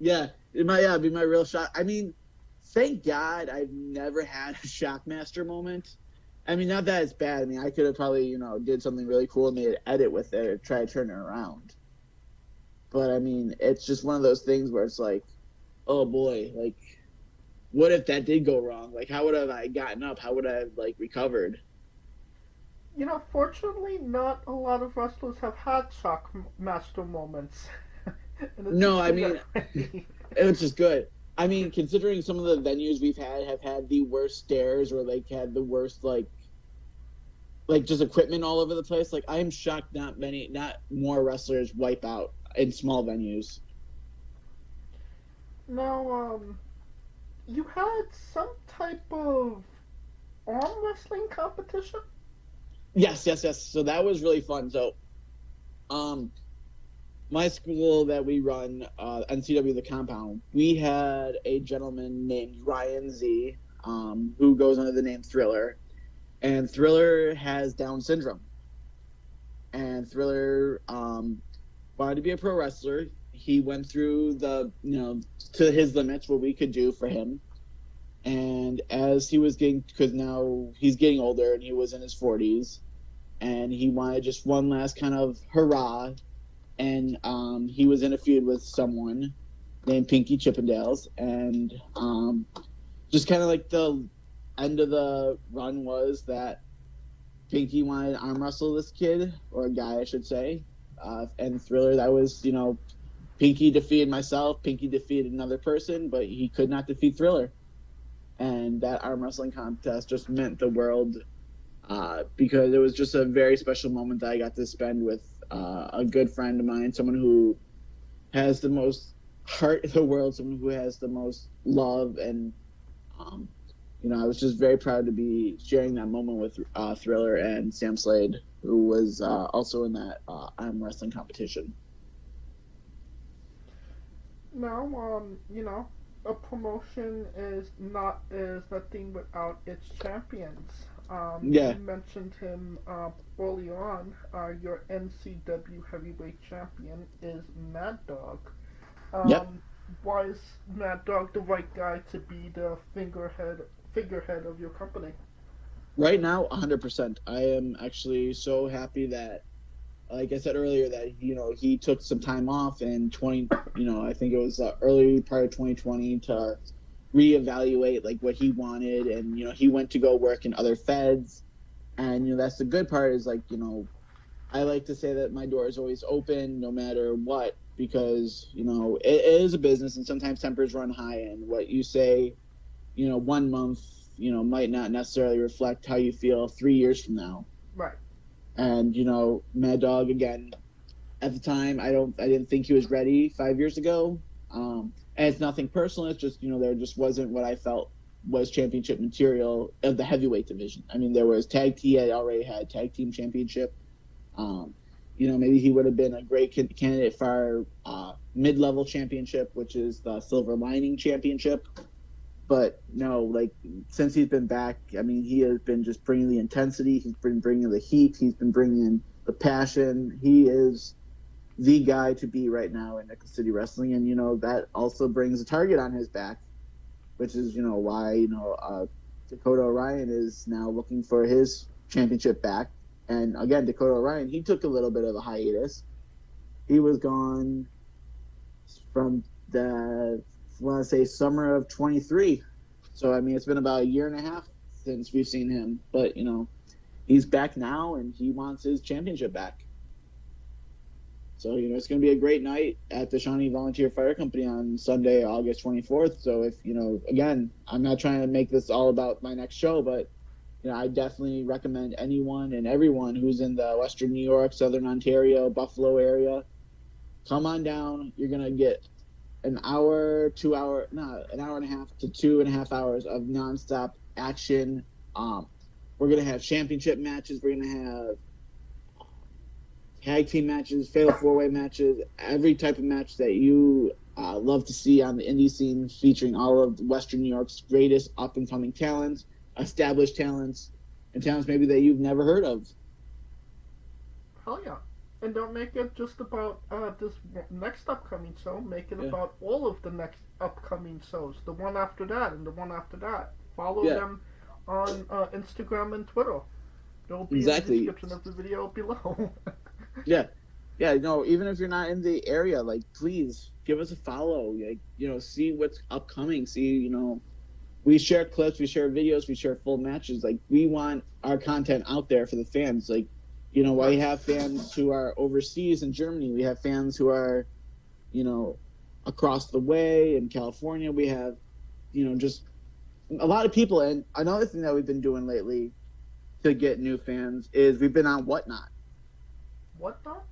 Yeah, it might be my real shock. I mean, thank God I've never had a Shockmaster moment. I mean, not that it's bad. I mean, I could have probably, did something really cool and made an edit with it or try to turn it around. But, I mean, it's just one of those things where it's like, oh, boy, like, what if that did go wrong? Like, how would have I gotten up? How would I have, like, recovered? Fortunately, not a lot of wrestlers have had shockmaster moments. No, I mean, it's just good. I mean, considering some of the venues we've have had the worst stairs or, like, had the worst, like just equipment all over the place. Like, I am shocked not more wrestlers wipe out in small venues. Now, you had some type of arm wrestling competition? Yes. So that was really fun. So, my school that we run, NCW The Compound, we had a gentleman named Ryan Z, who goes under the name Thriller. And Thriller has Down syndrome. And Thriller wanted to be a pro wrestler. He went through to his limits, what we could do for him. And as he was because now he's getting older and he was in his 40s, and he wanted just one last kind of hurrah. And he was in a feud with someone named Pinky Chippendales. And just kind of like the end of the run was that Pinky wanted to arm wrestle this kid, or a guy, I should say. And Thriller, that was, Pinky defeated myself. Pinky defeated another person, but he could not defeat Thriller. And that arm wrestling contest just meant the world because it was just a very special moment that I got to spend with a good friend of mine, someone who has the most heart in the world, someone who has the most love. And, I was just very proud to be sharing that moment with Thriller and Sam Slade, who was also in that arm wrestling competition. Now, a promotion is nothing without its champions. Yeah. You mentioned him early on. Your NCW heavyweight champion is Mad Dog. Yep. Why is Mad Dog the right guy to be the figurehead of your company? Right now, 100%. I am actually so happy that, like I said earlier, that he took some time off in I think it was early part of 2020 to reevaluate like what he wanted, and he went to go work in other feds, and that's the good part is like I like to say that my door is always open no matter what, because it is a business and sometimes tempers run high, and what you say 1 month might not necessarily reflect how you feel 3 years from now. Right. And Mad Dog, again, at the time I didn't think he was ready 5 years ago. And it's nothing personal. It's just there just wasn't what I felt was championship material of the heavyweight division. I mean, there was tag team. He had already had tag team championship. Maybe he would have been a great candidate for mid-level championship, which is the Silver Lining Championship. But no, like since he's been back, I mean, he has been just bringing the intensity. He's been bringing the heat. He's been bringing the passion. He is the guy to be right now in Nickel City Wrestling, and that also brings a target on his back, which is why Dakota Orion is now looking for his championship back. And again, Dakota Orion, he took a little bit of a hiatus. He was gone from the summer of 23. So I mean, it's been about a year and a half since we've seen him, but he's back now and he wants his championship back. So, it's going to be a great night at the Shawnee Volunteer Fire Company on Sunday, August 24th. So if, again, I'm not trying to make this all about my next show, but, I definitely recommend anyone and everyone who's in the Western New York, Southern Ontario, Buffalo area, come on down. You're going to get an hour and a half to 2.5 hours of nonstop action. We're going to have championship matches. We're going to have tag team matches, fatal four-way matches, every type of match that you love to see on the indie scene, featuring all of Western New York's greatest up-and-coming talents, established talents, and talents maybe that you've never heard of. Hell yeah. And don't make it just about this next upcoming show. Make it about all of the next upcoming shows. The one after that and the one after that. Follow them on Instagram and Twitter. They'll be Exactly. in the description of the video below. Yeah. Yeah, no, even if you're not in the area, like, please give us a follow. Like, see what's upcoming. See, we share clips, we share videos, we share full matches. Like, we want our content out there for the fans. Like, I have fans who are overseas in Germany. We have fans who are, across the way in California. We have, just a lot of people. And another thing that we've been doing lately to get new fans is we've been on Whatnot. Whatnot?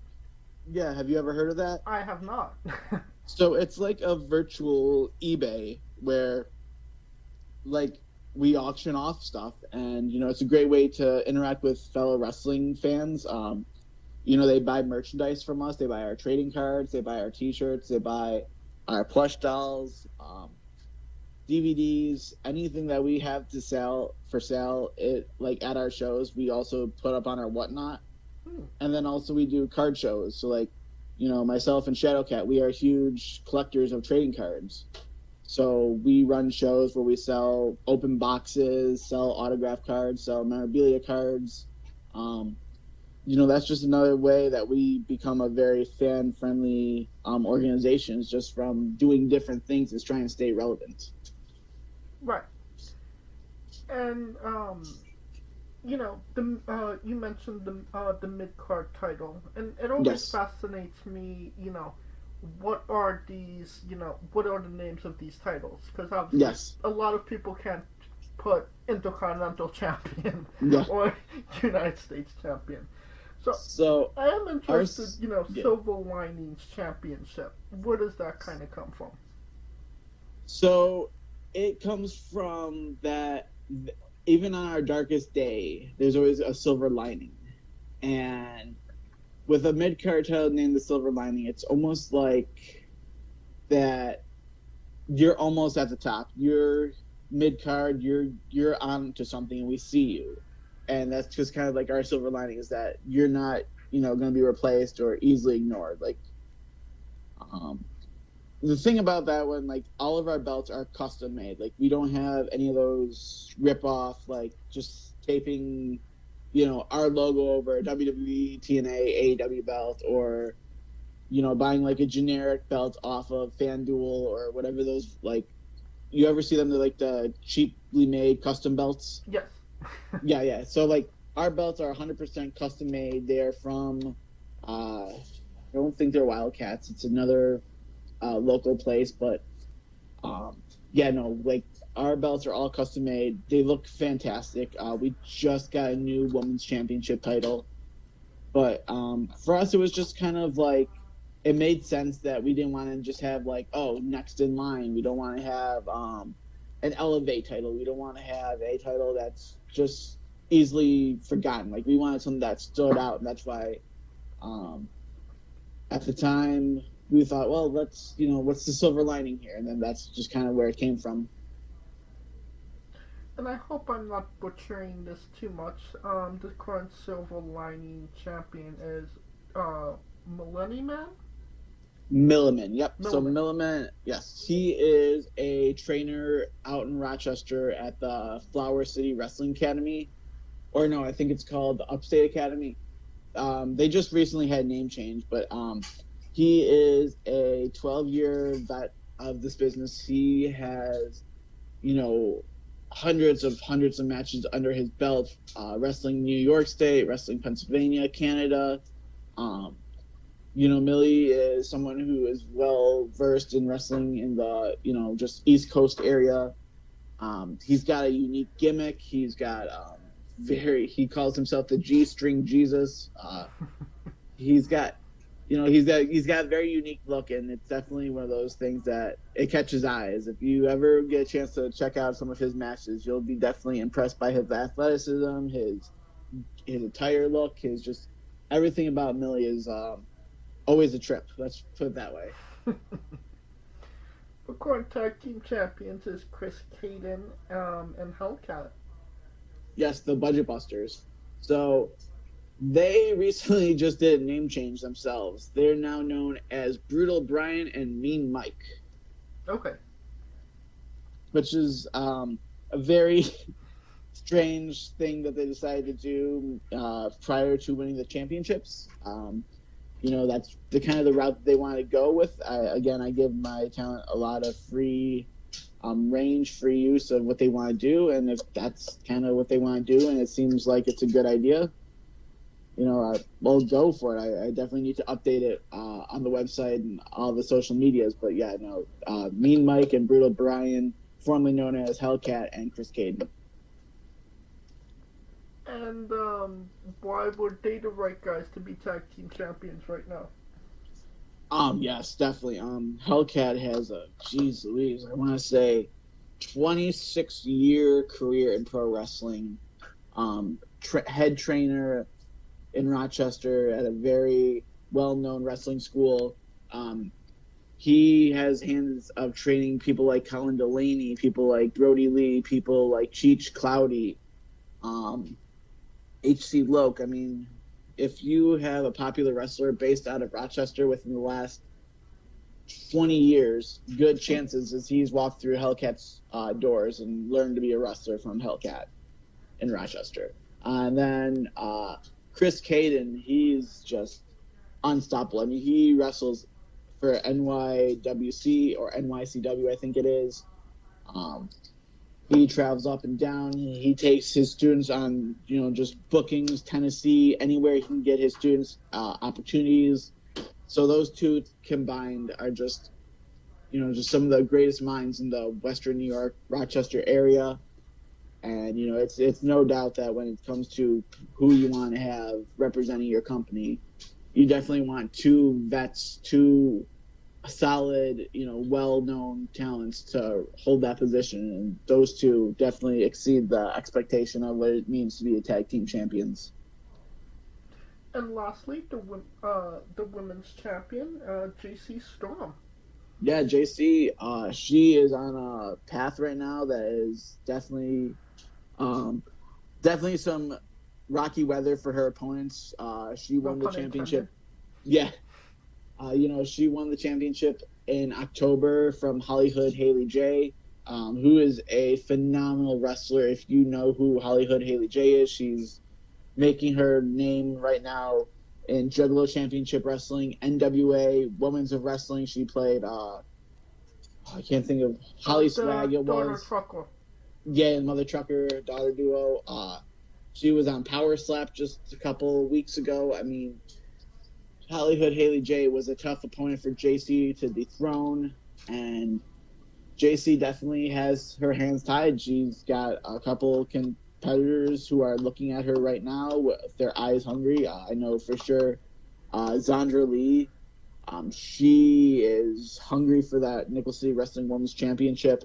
Yeah, have you ever heard of that? I have not. So it's like a virtual eBay where, like, we auction off stuff, and it's a great way to interact with fellow wrestling fans. They buy merchandise from us. They buy our trading cards. They buy our T-shirts. They buy our plush dolls, DVDs, anything that we have to sell for sale. It like at our shows, we also put up on our Whatnot. And then also we do card shows. So, like, myself and Shadowcat, we are huge collectors of trading cards. So we run shows where we sell open boxes, sell autograph cards, sell memorabilia cards. That's just another way that we become a very fan-friendly organization, is just from doing different things is trying to stay relevant. Right. And, you mentioned the mid-card title, and it always fascinates me, what are these, what are the names of these titles? Because obviously a lot of people can't put Intercontinental Champion or United States Champion. So I am interested, Silver Linings Championship. Where does that kind of come from? So it comes from that even on our darkest day, there's always a silver lining. And with a mid-card title named the Silver Lining, it's almost like that you're almost at the top. You're mid-card, you're on to something, and we see you. And that's just kind of like our silver lining, is that you're not, going to be replaced or easily ignored. Like, the thing about that one, like, all of our belts are custom made. Like, we don't have any of those rip-off, like, just taping, our logo over a WWE, TNA, AEW belt, or, buying, like, a generic belt off of FanDuel or whatever those, like, you ever see them, they're like the cheaply made custom belts? Yes. Yeah. So, like, our belts are 100% custom made. They're from, I don't think they're Wildcats. It's another local place, but like, our belts are all custom made. They look fantastic. We just got a new women's championship title, but for us, it was just kind of like, it made sense that we didn't want to just have, like, next in line. We don't want to have an Elevate title. We don't want to have a title that's just easily forgotten. Like, we wanted something that stood out, and that's why at the time we thought, well, let's, what's the silver lining here? And then that's just kind of where it came from. And I hope I'm not butchering this too much. The current Silver Lining champion is Millennium Man? Milliman, yep. So Milliman, yes, he is a trainer out in Rochester at the Flower City Wrestling Academy, or no, I think it's called the Upstate Academy. They just recently had a name change, but he is a 12-year vet of this business. He has, hundreds of matches under his belt, wrestling New York State, wrestling Pennsylvania, Canada. Millie is someone who is well versed in wrestling in the, just East Coast area. He's got a unique gimmick. He's got he calls himself the G-string Jesus. He's got a very unique look, and it's definitely one of those things that it catches eyes. If you ever get a chance to check out some of his matches, you'll be definitely impressed by his athleticism, his attire look, his just everything about Millie is always a trip. Let's put it that way. The current tag team champions is Chris Caden and Hellcat. Yes, the Budget Busters. So they recently just did a name change themselves. They're now known as Brutal Brian and Mean Mike. Okay. Which is a very strange thing that they decided to do prior to winning the championships. That's the kind of the route that they want to go with. I give my talent a lot of free range, free use of what they want to do, and if that's kind of what they want to do, and it seems like it's a good idea, we'll go for it. I definitely need to update it on the website and all the social medias. But yeah, no, Mean Mike and Brutal Brian, formerly known as Hellcat, and Chris Caden. And why were they the right guys to be tag team champions right now? Yes, definitely. Hellcat has a, geez Louise, I want to say 26-year career in pro wrestling. Head trainer in Rochester at a very well-known wrestling school. He has hands of training people like Colin Delaney, people like Brody Lee, people like Cheech Cloudy, H.C. Loke. I mean, if you have a popular wrestler based out of Rochester within the last 20 years, good chances is he's walked through Hellcat's doors and learned to be a wrestler from Hellcat in Rochester. And then Chris Caden, he's just unstoppable. I mean, he wrestles for NYWC or NYCW, I think it is. He travels up and down. He takes his students on, just bookings, Tennessee, anywhere he can get his students opportunities. So those two combined are just some of the greatest minds in the Western New York, Rochester area. And, it's no doubt that when it comes to who you want to have representing your company, you definitely want two vets, two solid, well-known talents to hold that position. And those two definitely exceed the expectation of what it means to be a tag team champions. And lastly, the women's champion, JC Storm. Yeah, JC, she is on a path right now that is definitely some rocky weather for her opponents. She won the championship. Yeah. She won the championship in October from Hollywood Haley J, who is a phenomenal wrestler. If you know who Hollywood Haley J is, she's making her name right now in Juggalo Championship Wrestling, NWA, Women's of Wrestling. She played, I can't think of, Holly Swag it was. Trucker. Yeah, Mother Trucker, Daughter Duo. She was on Power Slap just a couple weeks ago. I mean, Hollywood Haley J was a tough opponent for JC to dethrone, and JC definitely has her hands tied. She's got a couple competitors who are looking at her right now with their eyes hungry. I know for sure Zandra Lee, she is hungry for that Nickel City Wrestling Women's Championship.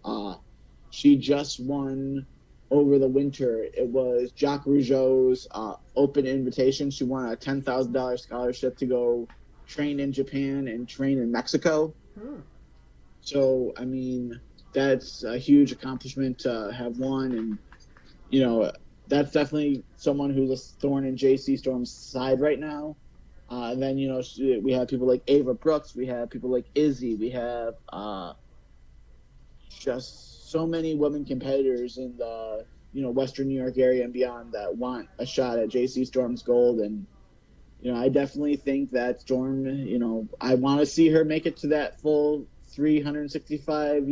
She just won over the winter. It was Jacques Rougeau's open invitation. She won a $10,000 scholarship to go train in Japan and train in Mexico. So, I mean, that's a huge accomplishment to have won. And, that's definitely someone who's a thorn in JC Storm's side right now. And then, we have people like Ava Brooks. We have people like Izzy. We have just so many women competitors in the Western New York area and beyond that want a shot at JC Storm's gold. And I definitely think that Storm, I want to see her make it to that full 365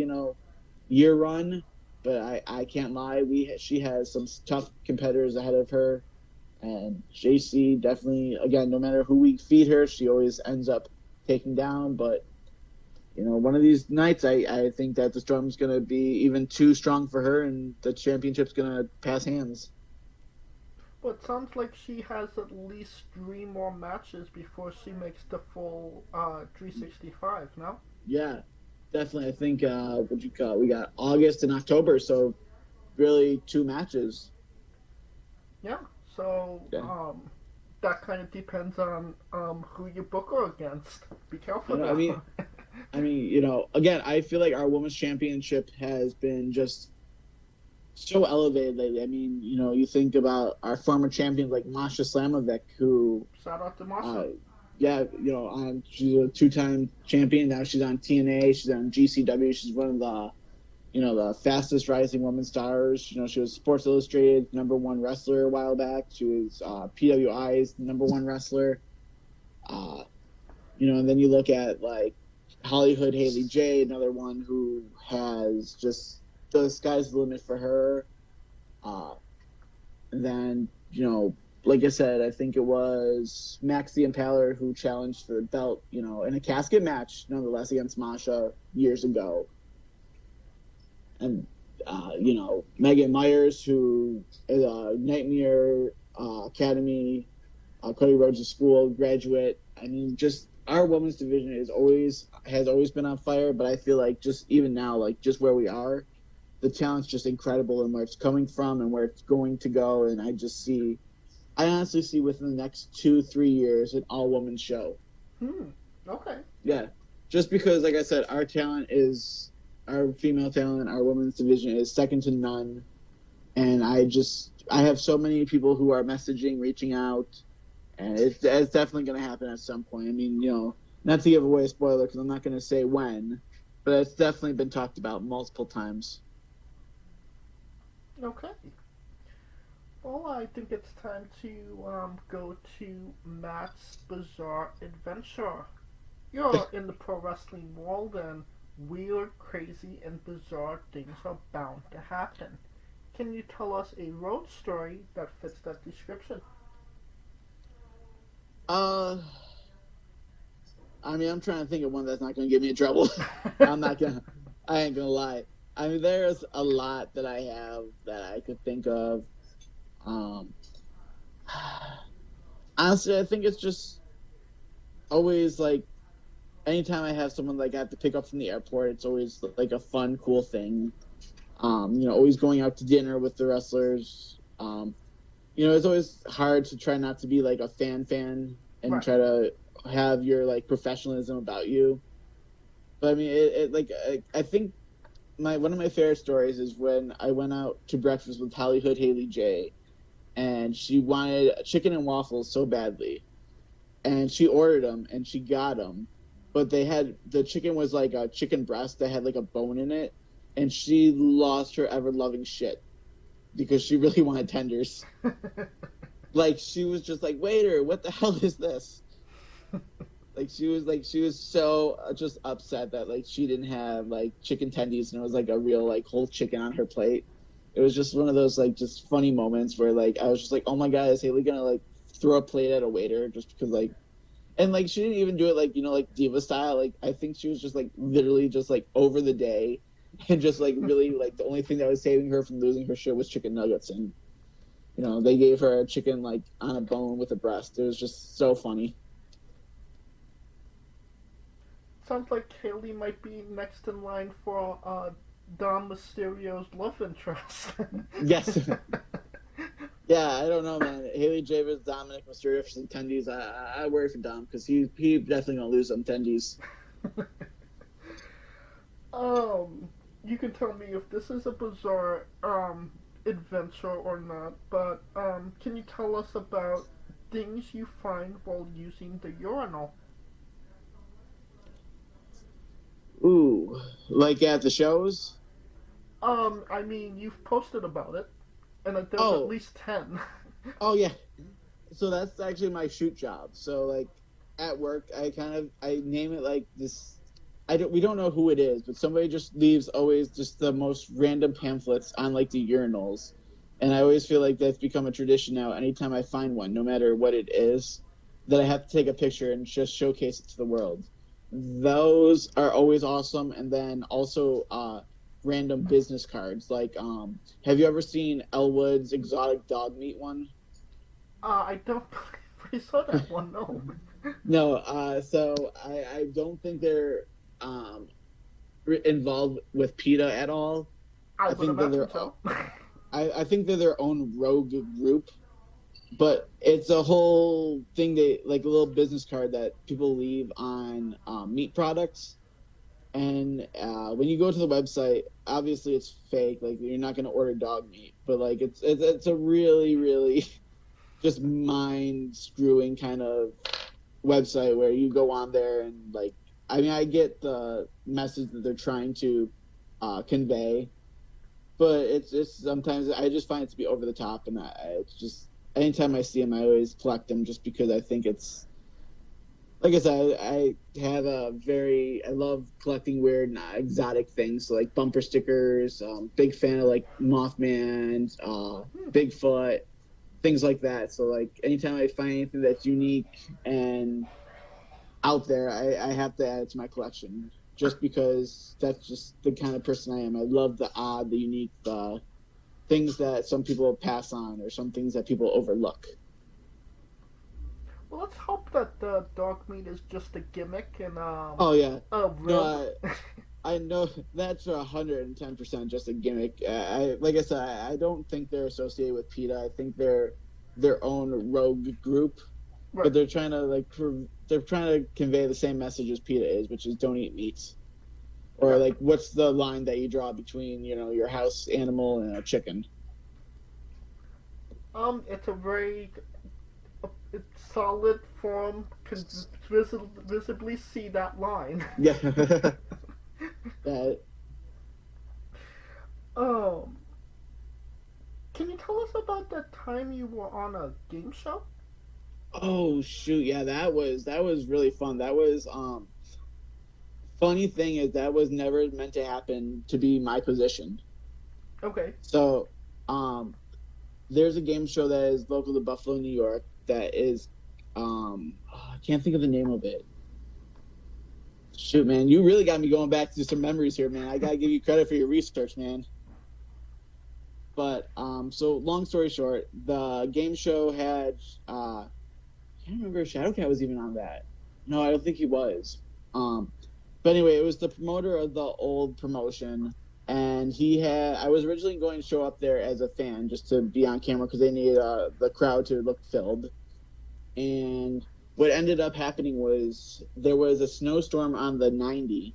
year run, but I can't lie, she has some tough competitors ahead of her, and JC definitely, again, no matter who we feed her, she always ends up taking down. But one of these nights, I think that the Storm's going to be even too strong for her, and the championship's going to pass hands. Well, it sounds like she has at least 3 more matches before she makes the full 365, no? Yeah, definitely. I think, we got August and October, so really 2 matches. Yeah, so that kind of depends on who you book her against. Be careful. I mean, again, I feel like our women's championship has been just so elevated lately. I mean, you think about our former champions like Masha Slamovic, who... Shout out to Masha. She's a 2-time champion. Now she's on TNA. She's on GCW. She's one of the, the fastest rising woman stars. She was Sports Illustrated #1 wrestler a while back. She was PWI's #1 wrestler. And then you look at like Hollywood Haley J, another one who has just the sky's the limit for her. And then, like I said, I think it was Max the Impaler who challenged for the belt, in a casket match, nonetheless, against Masha years ago. And, Megan Myers, who is a Nightmare Academy, Cody Rhodes' school graduate. I mean, just our women's division has always been on fire, but I feel like just even now, like just where we are, the talent's just incredible and where it's coming from and where it's going to go. And I honestly see within the next 2-3 years an all-woman show. Okay. Yeah. Just because, like I said, our female talent, our women's division is second to none. And I have so many people who are messaging, reaching out, and it's definitely going to happen at some point. I mean, not to give away a spoiler because I'm not going to say when, but it's definitely been talked about multiple times. Okay. Well, I think it's time to go to Matt's Bizarre Adventure. You're in the pro wrestling world, and weird, crazy, and bizarre things are bound to happen. Can you tell us a road story that fits that description? I mean, I'm trying to think of one that's not going to get me in trouble. I ain't going to lie. I mean, there's a lot that I have that I could think of. Honestly, I think it's just always like anytime I have someone like I have to pick up from the airport, it's always like a fun, cool thing. Always going out to dinner with the wrestlers. It's always hard to try not to be like a fan and right. Try to have your like professionalism about you. But I mean, I think one of my favorite stories is when I went out to breakfast with Hollywood Haley J, and she wanted chicken and waffles so badly, and she ordered them and she got them, but the chicken was like a chicken breast that had like a bone in it, and she lost her ever loving shit because she really wanted tenders. Like she was just like, waiter, what the hell is this? She was so just upset that like she didn't have like chicken tendies and it was like a real like whole chicken on her plate. It was just one of those like just funny moments where like I was just like, oh my god, is Haley gonna like throw a plate at a waiter just because like, and like she didn't even do it like like diva style. Like I think she was just like literally just like over the day and just like really like the only thing that was saving her from losing her shit was chicken nuggets, and they gave her a chicken like on a bone with a breast. It was just so funny. Sounds like Haley might be next in line for Dom Mysterio's love interest. Yes. Yeah, I don't know, man. Haley J versus Dominic Mysterio for some tendies. I worry for Dom because he definitely gonna lose some tendies. You can tell me if this is a bizarre adventure or not, but can you tell us about things you find while using the urinal? Ooh, like at the shows? I mean, you've posted about it, and there's at least 10. Oh, yeah. So that's actually my shoot job. So, like, at work, I name it like this. We don't know who it is, but somebody just leaves always just the most random pamphlets on, like, the urinals. And I always feel like that's become a tradition now. Anytime I find one, no matter what it is, that I have to take a picture and just showcase it to the world. Those are always awesome. And then also random business cards. Like, have you ever seen Elwood's exotic dog meat one? I don't believe I saw that one, no. No, so I don't think they're involved with PETA at all. I think they're their own rogue group. But it's a whole thing, like a little business card that people leave on meat products. And when you go to the website, obviously it's fake. Like you're not going to order dog meat, but like it's a really, really just mind screwing kind of website where you go on there and like, I mean, I get the message that they're trying to convey. But it's just sometimes I just find it to be over the top, and it's just anytime I see them, I always collect them just because I think it's. Like I said, I love collecting weird and exotic things, so like bumper stickers. Big fan of like Mothman, Bigfoot, things like that. So like anytime I find anything that's unique and out there, I have to add it to my collection, just because that's just the kind of person I am. I love the odd, the unique, the things that some people pass on or some things that people overlook. Well, let's hope that the dog meat is just a gimmick and Oh yeah. No, I know that's 110% just a gimmick. Like I said, I don't think they're associated with PETA. I think they're their own rogue group, right. but they're trying to convey the same message as PETA is, which is don't eat meat. Or like, what's the line that you draw between your house animal and a chicken? It's a very solid form. Can visibly see that line. Yeah. Can you tell us about that time you were on a game show? Oh shoot, yeah, that was really fun. That was funny thing is that was never meant to happen to be my position. Okay. So, there's a game show that is local to Buffalo, New York that is I can't think of the name of it. Shoot, man, you really got me going back to some memories here, man. I gotta give you credit for your research, man. But so long story short, the game show had I can't remember if Shadowcat was even on that. No, I don't think he was. But anyway, it was the promoter of the old promotion, and I was originally going to show up there as a fan just to be on camera because they needed the crowd to look filled. And what ended up happening was there was a snowstorm on the 90,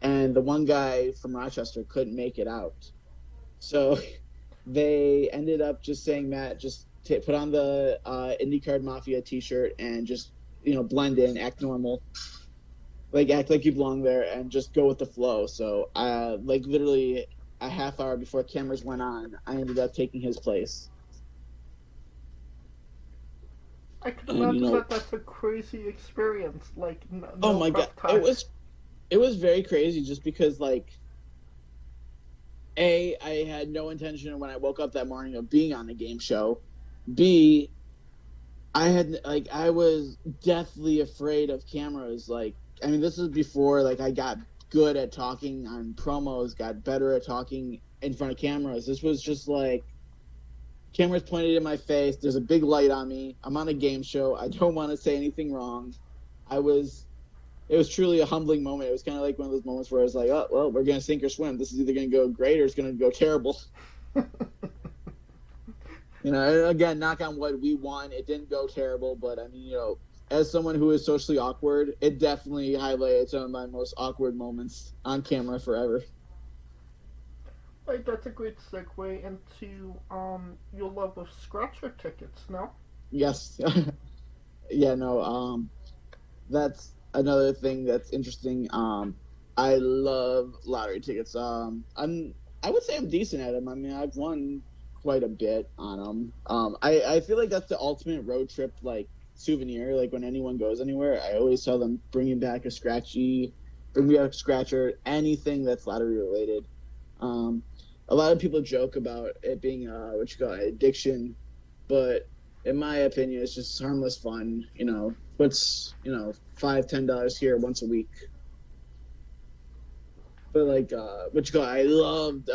and the one guy from Rochester couldn't make it out. So they ended up just saying, Matt, just put on the IndyCar Mafia t-shirt and just, blend in, act normal. Like, act like you belong there and just go with the flow. So, like, literally a half hour before cameras went on, I ended up taking his place. I can imagine that's a crazy experience. Like, no oh my god, time. it was very crazy just because, like, A, I had no intention when I woke up that morning of being on a game show. B, I was deathly afraid of cameras. Like, I mean, this is before, like, I got good at talking on promos, got better at talking in front of cameras. This was just like, cameras pointed in my face, there's a big light on me, I'm on a game show, I don't want to say anything wrong. It was truly a humbling moment. It was kind of like one of those moments where I was like, oh, well, we're going to sink or swim. This is either going to go great or it's going to go terrible. Again, knock on wood, we won. It didn't go terrible, but I mean, as someone who is socially awkward, it definitely highlighted some of my most awkward moments on camera forever. Like, that's a great segue into your love of scratcher tickets, no? Yes. Yeah, no, that's another thing that's interesting. I love lottery tickets. I would say I'm decent at them. I mean, I've won quite a bit on them. I feel like that's the ultimate road trip, like, souvenir. Like, when anyone goes anywhere, I always tell them, bring me back a scratcher, anything that's lottery related. A lot of people joke about it being addiction, but in my opinion, it's just harmless fun. What's $5-10 here once a week. But like I loved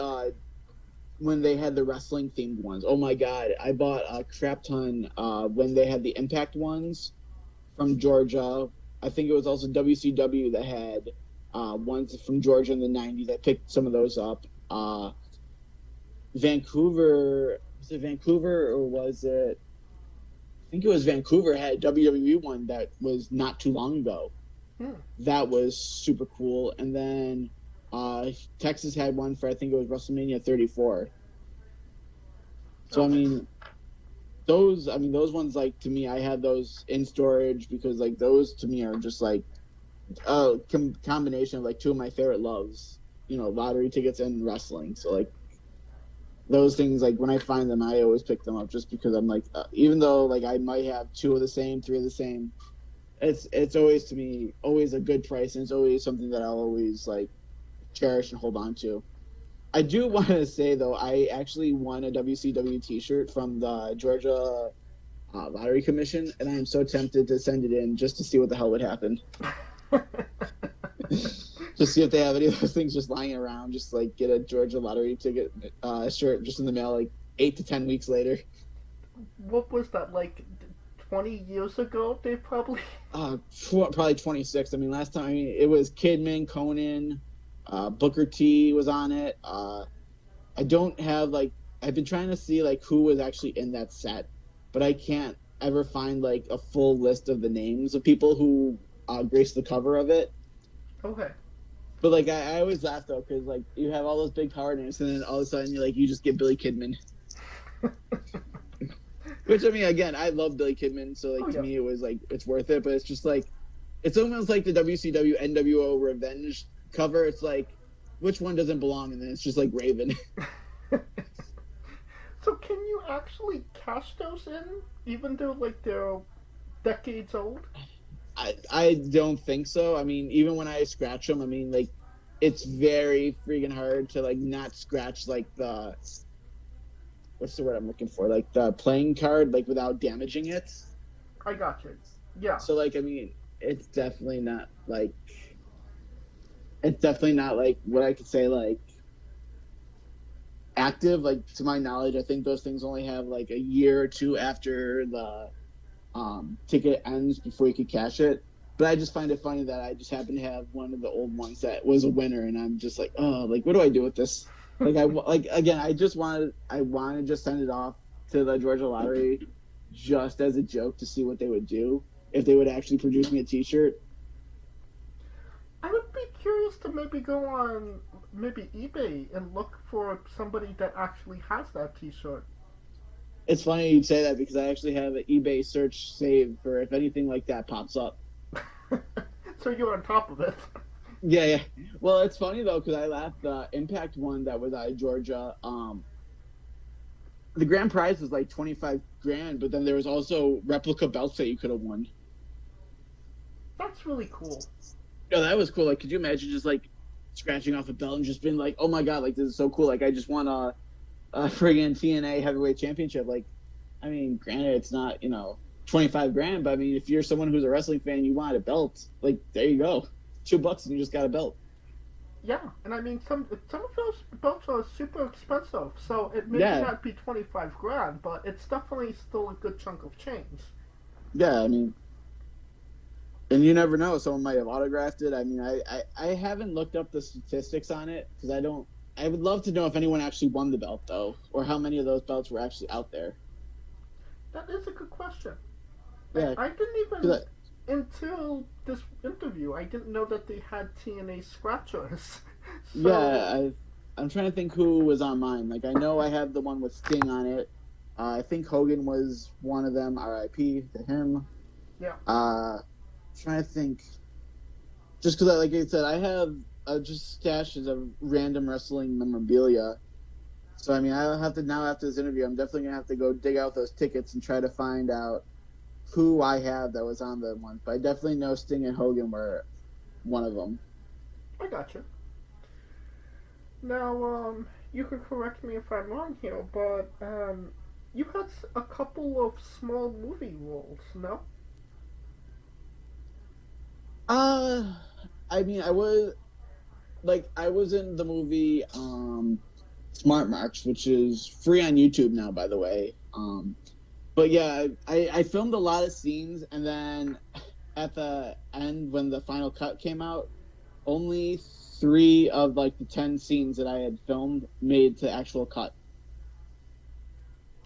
when they had the wrestling themed ones. Oh my god, I bought a crap ton when they had the Impact ones from Georgia. I think it was also WCW that had ones from Georgia in the 90s. I picked some of those up. Vancouver, was it Vancouver or was it? I think it was Vancouver had a WWE one that was not too long ago. That was super cool. And then Texas had one for, I think it was WrestleMania 34. So I mean, those ones, like, to me, I had those in storage because, like, those to me are just like a combination of like two of my favorite loves. lottery tickets and wrestling. So like those things, like when I find them, I always pick them up just because I'm like, even though like I might have 2 of the same, 3 of the same, it's always to me always a good price, and it's always something that I'll always like cherish and hold on to. I do want to say though, I actually won a WCW T-shirt from the Georgia Lottery Commission, and I am so tempted to send it in just to see what the hell would happen. Just see if they have any of those things just lying around. Just like get a Georgia Lottery ticket shirt just in the mail like 8 to 10 weeks later. What was that, like 20 years ago? They probably. Probably 26. I mean, last time it was Kidman, Conan, Booker T was on it. I don't have like I've been trying to see like who was actually in that set, but I can't ever find like a full list of the names of people who graced the cover of it. Okay. But like I always laugh though, because like you have all those big power names, and then all of a sudden you just get Billy Kidman. Which I mean, again, I love Billy Kidman, so like to me it was like it's worth it. But it's just like it's almost like the WCW NWO Revenge cover. It's like which one doesn't belong, and then it's just like Raven. So can you actually cash those in, even though like they're decades old? I don't think so. I mean, even when I scratch them, I mean, like, it's very freaking hard to, like, not scratch, like, what's the word I'm looking for? Like, the playing card, like, without damaging it. I got you. Yeah. So, like, I mean, it's definitely not, like, what I could say, like, active. Like, to my knowledge, I think those things only have, like, a year or 2 after the ticket ends before you could cash it. But I just find it funny that I just happen to have one of the old ones that was a winner, and I'm just like, oh, like what do I do with this? Like I just want to just send it off to the Georgia Lottery just as a joke to see what they would do if they would actually produce me a T-shirt. I would be curious to maybe go on maybe eBay and look for somebody that actually has that T-shirt. It's funny you'd say that because I actually have an eBay search saved for if anything like that pops up. So you're on top of it. Yeah. Well, it's funny though because I laughed. The Impact one that was out of Georgia. The grand prize was like $25,000, but then there was also replica belts that you could have won. That's really cool. No, that was cool. Like, could you imagine just like scratching off a belt and just being like, "Oh my god, like this is so cool! Like, I just won a friggin' TNA heavyweight championship." Like, I mean, granted, it's not $25,000, but I mean, if you're someone who's a wrestling fan, you want a belt. Like, there you go, $2 and you just got a belt. Yeah, and I mean, some of those belts are super expensive, so it may not be $25,000, but it's definitely still a good chunk of change. Yeah, I mean, and you never know, someone might have autographed it. I mean, I haven't looked up the statistics on it because I would love to know if anyone actually won the belt though, or how many of those belts were actually out there. That is a good question. Yeah, I didn't even until this interview. I didn't know that they had TNA scratchers. So... Yeah, I'm trying to think who was on mine. Like I know I have the one with Sting on it. I think Hogan was one of them. R.I.P. to him. Yeah. Trying to think. Just because, like I said, I have just stashes of random wrestling memorabilia. So I mean, I'll have to now after this interview, I'm definitely gonna have to go dig out those tickets and try to find out who I have that was on the one. But I definitely know Sting and Hogan were one of them. I gotcha. Now, you could correct me if I'm wrong here, but you had a couple of small movie roles, no? I mean, I was in the movie Smart Marks, which is free on YouTube now, by the way. But yeah, I filmed a lot of scenes, and then at the end, when the final cut came out, only 3 of like the 10 scenes that I had filmed made to actual cut.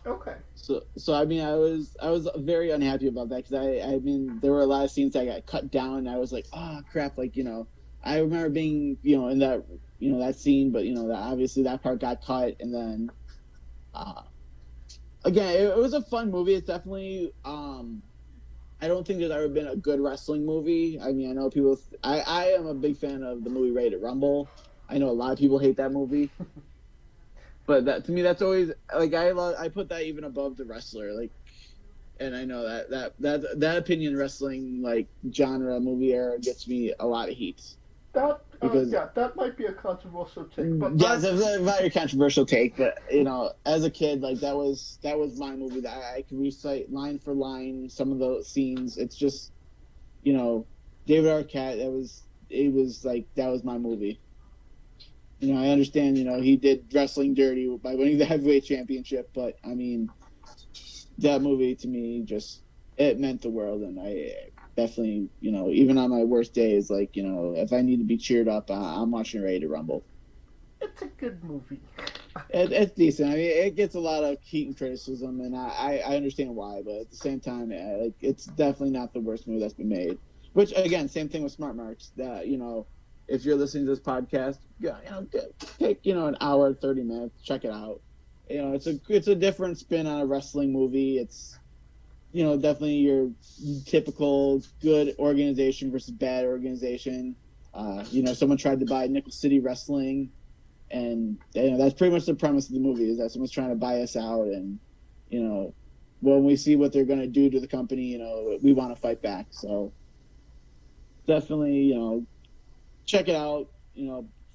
Okay. So I mean, I was very unhappy about that because I mean, there were a lot of scenes that got cut down, and I was like, oh crap, like I remember being in that that scene, but that obviously that part got cut, and then again, it was a fun movie. It's definitely I don't think there's ever been a good wrestling movie. I mean, I know people. I am a big fan of the movie Ready to Rumble. I know a lot of people hate that movie, but that to me that's always like I put that even above The Wrestler. Like, and I know that opinion wrestling like genre movie era gets me a lot of heat. That might be a controversial take. But yes, it's a very controversial take. But as a kid, like that was my movie that I could recite line for line some of those scenes. It's just, David Arquette. It was like that was my movie. I understand. He did wrestling dirty by winning the heavyweight championship, but I mean, that movie to me it meant the world, and I definitely, even on my worst days, like, if I need to be cheered up, I'm watching Ready to Rumble. It's a good movie. It's decent. I mean, it gets a lot of heat and criticism, and I understand why, but at the same time, it's definitely not the worst movie that's been made. Which, again, same thing with Smart Marks. That if you're listening to this podcast, take an hour, 30 minutes, check it out. It's a different spin on a wrestling movie. It's definitely your typical good organization versus bad organization. Someone tried to buy Nickel City Wrestling, and that's pretty much the premise of the movie, is that someone's trying to buy us out, and when we see what they're going to do to the company, we want to fight back. So definitely, check it out.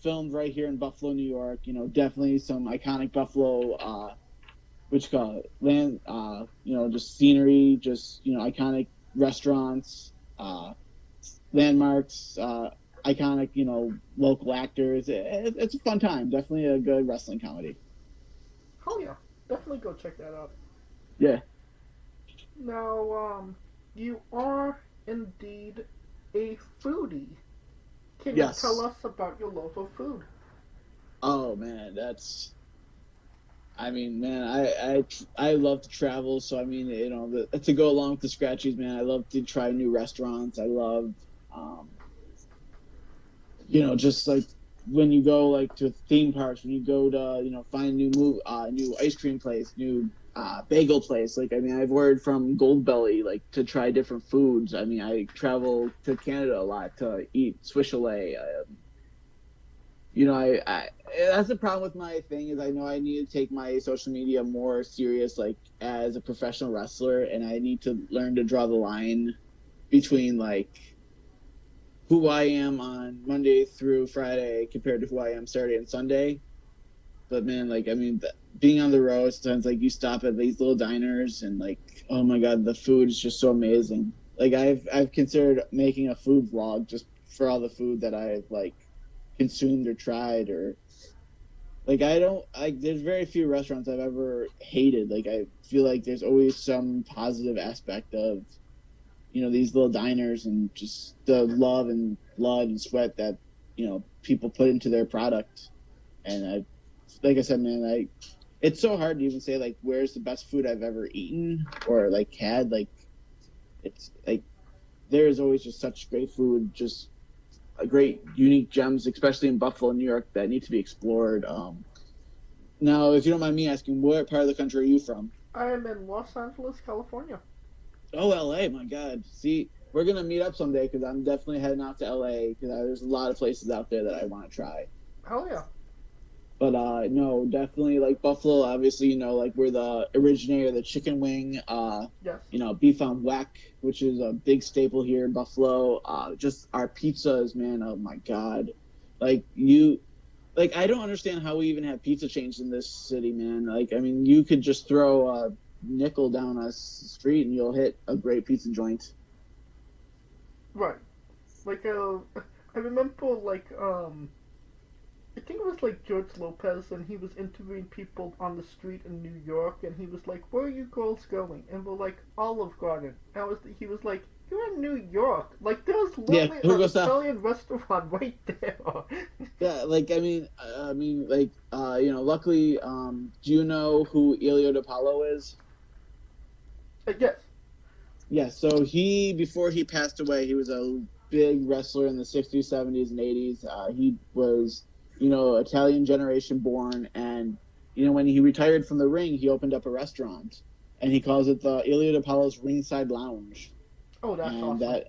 Filmed right here in Buffalo, New York. Definitely some iconic Buffalo land, just scenery, just, iconic restaurants, landmarks, iconic, local actors. It's a fun time. Definitely a good wrestling comedy. Oh yeah, definitely go check that out. Yeah. Now, you are indeed a foodie. Can Yes. you tell us about your love of food? Oh man, I love to travel, so I mean, to go along with the scratchies, man, I love to try new restaurants. I love, just like when you go like to theme parks, when you go to, find a new ice cream place, new bagel place. Like, I mean, I've ordered from Goldbelly, like, to try different foods. I mean, I travel to Canada a lot to eat Swiss chalet. That's the problem with my thing, is I know I need to take my social media more serious, like, as a professional wrestler, and I need to learn to draw the line between, like, who I am on Monday through Friday compared to who I am Saturday and Sunday. But man, like, I mean, being on the road, sometimes, like, you stop at these little diners and, like, oh my God, the food is just so amazing. Like, I've considered making a food vlog just for all the food that I've, like, consumed or tried, or like, there's very few restaurants I've ever hated. Like, I feel like there's always some positive aspect of, these little diners, and just the love and blood and sweat that, people put into their product. And like I said, man, it's so hard to even say, like, where's the best food I've ever eaten or, like, had. Like, it's like there's always just such great food, just great unique gems, especially in Buffalo, New York, that need to be explored. Now, if you don't mind me asking, what part of the country are you from? I am in Los Angeles, California. Oh, LA, my God. See, we're gonna meet up someday, because I'm definitely heading out to LA, because there's a lot of places out there that I want to try. Hell yeah. But no, definitely, like, Buffalo, obviously, like, we're the originator of the chicken wing, Yes. beef on whack, which is a big staple here in Buffalo. Just our pizzas, man, oh my God. Like, I don't understand how we even have pizza chains in this city, man. Like, I mean, you could just throw a nickel down a street and you'll hit a great pizza joint. Right. Like, I remember, like, I think it was like George Lopez, and he was interviewing people on the street in New York, and he was like, "Where are you girls going?" And we're like, "Olive Garden." And he was like, "You're in New York. Like, there's literally an Italian restaurant right there." Yeah, like, I mean, like, luckily, do you know who Elio DiPaolo is? Yes. Yeah, so before he passed away, he was a big wrestler in the 60s, 70s, and 80s. He was, Italian generation born, and, when he retired from the ring, he opened up a restaurant, and he calls it the Elio DiPaolo's Ringside Lounge. Oh, that's and awesome.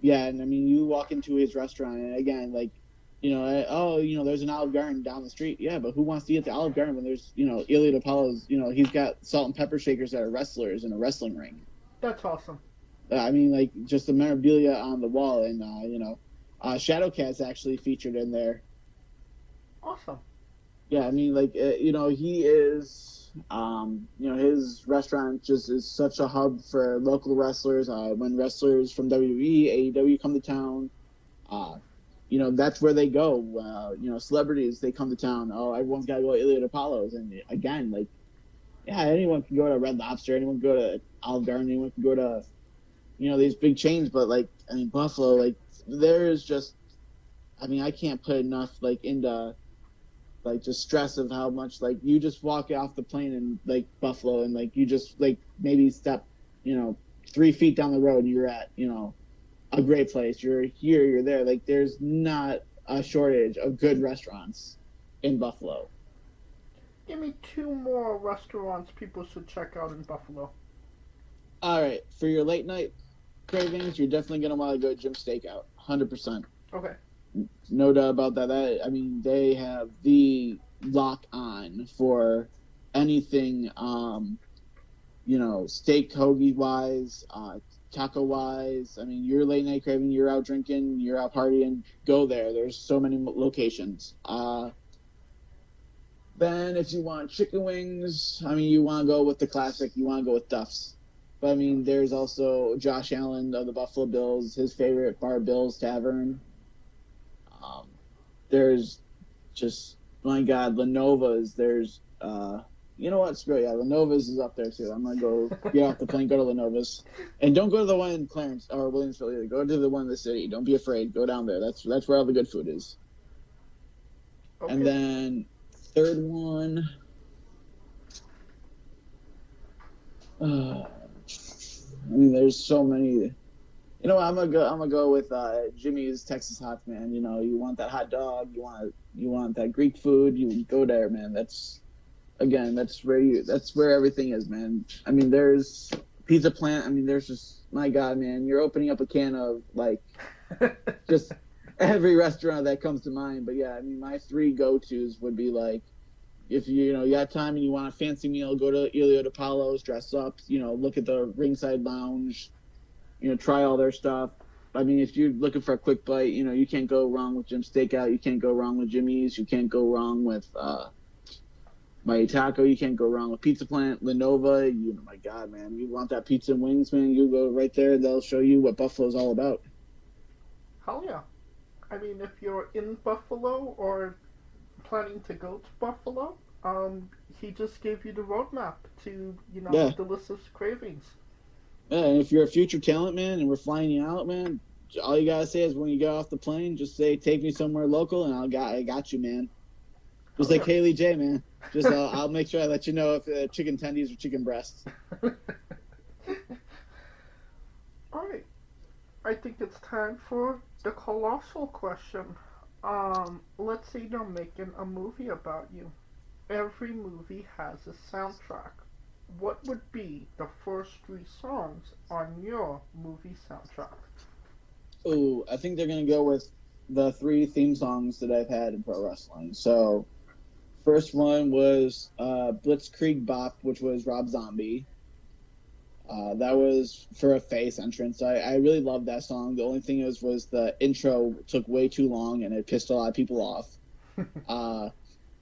And I mean, you walk into his restaurant, and again, like, There's an Olive Garden down the street. Yeah, but who wants to eat at the Olive Garden when there's, Elliot Apollo's, he's got salt and pepper shakers that are wrestlers in a wrestling ring. That's awesome. Just the memorabilia on the wall, and Shadowcat's actually featured in there. Awesome. Yeah, he is, his restaurant just is such a hub for local wrestlers. When wrestlers from WWE, AEW come to town, that's where they go. Celebrities, they come to town. Oh, everyone's got to go to Elliot Apollo's. And again, anyone can go to Red Lobster, anyone can go to Olive Garden, anyone can go to, these big chains. But Buffalo, there's just, I can't put enough into just stress of how much you just walk off the plane in Buffalo, and you just maybe step 3 feet down the road and you're at a great place. You're here, you're there. There's not a shortage of good restaurants in Buffalo. Give me 2 more restaurants people should check out in Buffalo. All right, for your late night cravings, you're definitely gonna want to go to Jim's Steakout, 100%. Okay. No doubt about that. They have the lock on for anything, steak hoagie wise, taco wise. Your late night craving, you're out drinking, you're out partying, go there. There's so many locations. Then if you want chicken wings, you want to go with the classic, you want to go with Duff's. But there's also Josh Allen of the Buffalo Bills, his favorite bar, Bill's Tavern. There's just, my God, Lenova's. There's, screw it. Yeah, Lenova's is up there too. I'm going to go get off the plane, go to Lenova's. And don't go to the one in Clarence or Williamsville either. Go to the one in the city. Don't be afraid. Go down there. That's where all the good food is. Okay. And then third one, there's so many. I'm gonna go with Jimmy's Texas Hot, man. You want that hot dog, you want that Greek food, you go there, man. That's where everything is, man. There's Pizza Plant. There's just, my God, man, you're opening up a can of just every restaurant that comes to mind. But yeah, my 3 go-tos would be if you got time and you want a fancy meal, go to Elliot Apollo's, dress up, look at the ringside lounge. Try all their stuff. If you're looking for a quick bite, you can't go wrong with Jim's Steakout. You can't go wrong with Jimmy's. You can't go wrong with My Taco. You can't go wrong with Pizza Plant. Lenova. My God, man. You want that pizza and wings, man? You go right there. They'll show you what Buffalo's all about. Hell yeah. If you're in Buffalo or planning to go to Buffalo, he just gave you the roadmap to, delicious cravings. Yeah, and if you're a future talent, man, and we're flying you out, man, all you gotta say is when you get off the plane, just say, "Take me somewhere local," and I got you, man. Just like Haley J, man. Just I'll make sure I let you know if chicken tendies or chicken breasts. All right, I think it's time for the colossal question. Let's say they're making a movie about you. Every movie has a soundtrack. What would be the first 3 songs on your movie soundtrack? Oh, I think they're going to go with the 3 theme songs that I've had in pro wrestling. So, first one was Blitzkrieg Bop, which was Rob Zombie. That was for a face entrance. I really loved that song. The only thing was the intro took way too long, and it pissed a lot of people off.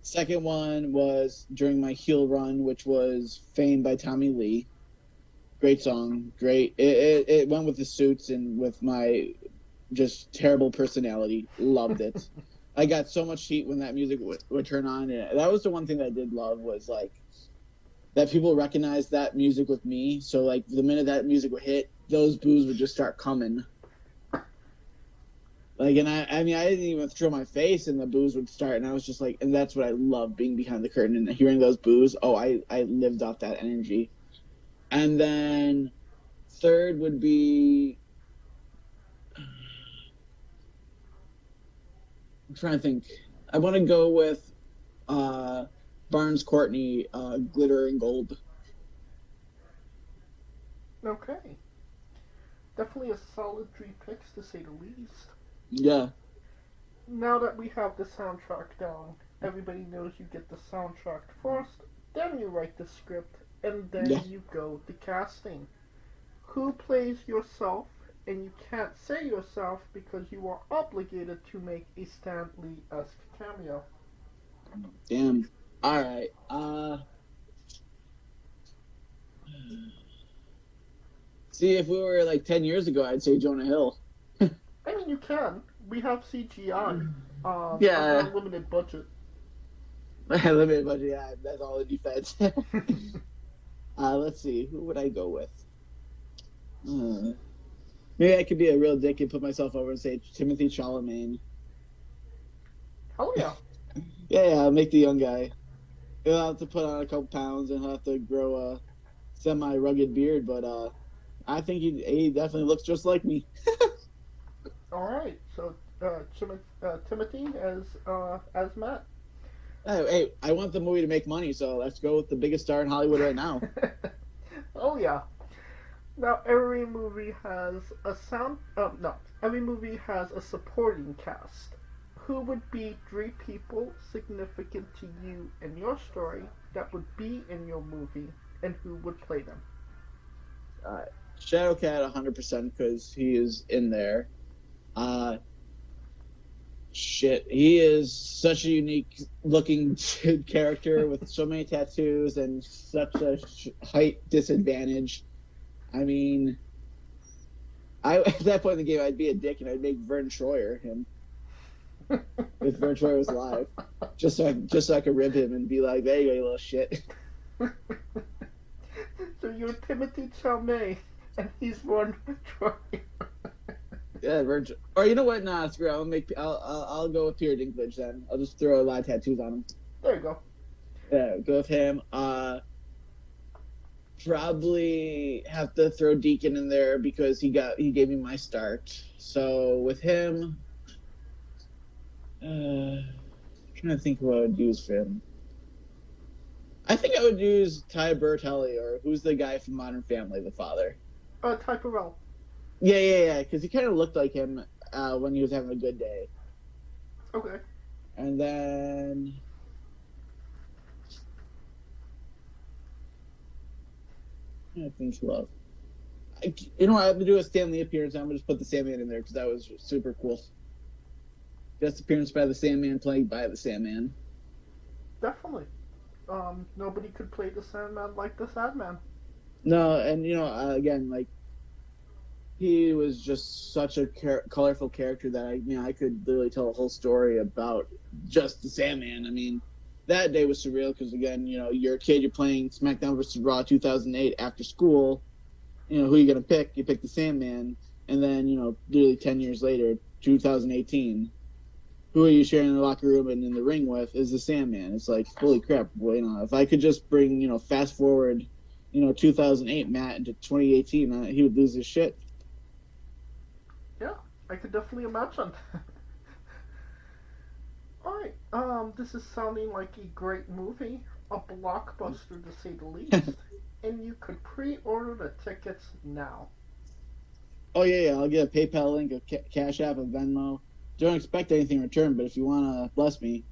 Second one was during my heel run, which was Fame by Tommy Lee. Great song. Great. It went with the suits and with my just terrible personality. Loved it. I got so much heat when that music would turn on. And that was the one thing that I did love was that people recognized that music with me. So the minute that music would hit, those boos would just start coming. And I didn't even throw my face and the boos would start, and I was just and that's what I love, being behind the curtain and hearing those boos. Oh, I lived off that energy. And then third would be, I'm trying to think. I want to go with Barnes Courtney, Glitter and Gold. Okay. Definitely a solid 3 picks, to say the least. Yeah. now that we have the soundtrack down, everybody knows you get the soundtrack first, then you write the script, and then you go to casting. Who plays yourself? And you can't say yourself because you are obligated to make a Stan Lee-esque cameo. Damn. All right. See, if we were like 10 years ago, I'd say Jonah Hill. I mean, you can. We have CGI. Yeah. Unlimited budget. Limited budget, yeah. That's all the defense. Let's see. Who would I go with? Maybe I could be a real dick and put myself over and say Timothy Chalamet. Oh, yeah. Yeah, I'll make the young guy. He'll have to put on a couple pounds and he'll have to grow a semi-rugged beard, but I think he definitely looks just like me. All right. So, Timothy as Matt. Hey, I want the movie to make money, so let's go with the biggest star in Hollywood right now. Oh, yeah. Now, every movie has every movie has a supporting cast. Who would be 3 people significant to you and your story that would be in your movie, and who would play them? Shadowcat 100% because he is in there. He is such a unique looking character with so many tattoos and such a height disadvantage. I mean, at that point in the game, I'd be a dick and I'd make Vern Troyer him. If Vern Troyer was alive, just so I could rib him and be like, "There you go, you little shit." So you're Timothy Chalamet, and he's Vern Troyer. Yeah, or you know what? Nah, screw it. I'll go with Peter Dinklage then. I'll just throw a lot of tattoos on him. There you go. Yeah, go with him. Probably have to throw Deacon in there because he gave me my start. So with him, I'm trying to think who I would use for him. I think I would use Ty Bertelli, or who's the guy from Modern Family, the father. Ty Burrell. Yeah, because he kind of looked like him when he was having a good day. Okay. And then I think who else? I have to do a Stan Lee appearance. I'm gonna just put the Sandman in there because that was super cool. Guest appearance by the Sandman, played by the Sandman. Definitely. Nobody could play the Sandman like the Sandman. No, and again, like he was just such a colorful character that I could literally tell a whole story about just the Sandman. I mean, that day was surreal because again, you're a kid, you're playing SmackDown vs. Raw 2008 after school. Who you gonna pick? You pick the Sandman, and then literally 10 years later, 2018, who are you sharing the locker room and in the ring with is the Sandman. It's like, holy crap, boy! If I could just bring fast forward, 2008 Matt into 2018, he would lose his shit. Yeah, I could definitely imagine. Alright, this is sounding like a great movie, a blockbuster to say the least, and you could pre-order the tickets now. Oh yeah, I'll get a PayPal link, a Cash App, a Venmo. Don't expect anything in return, but if you want to bless me.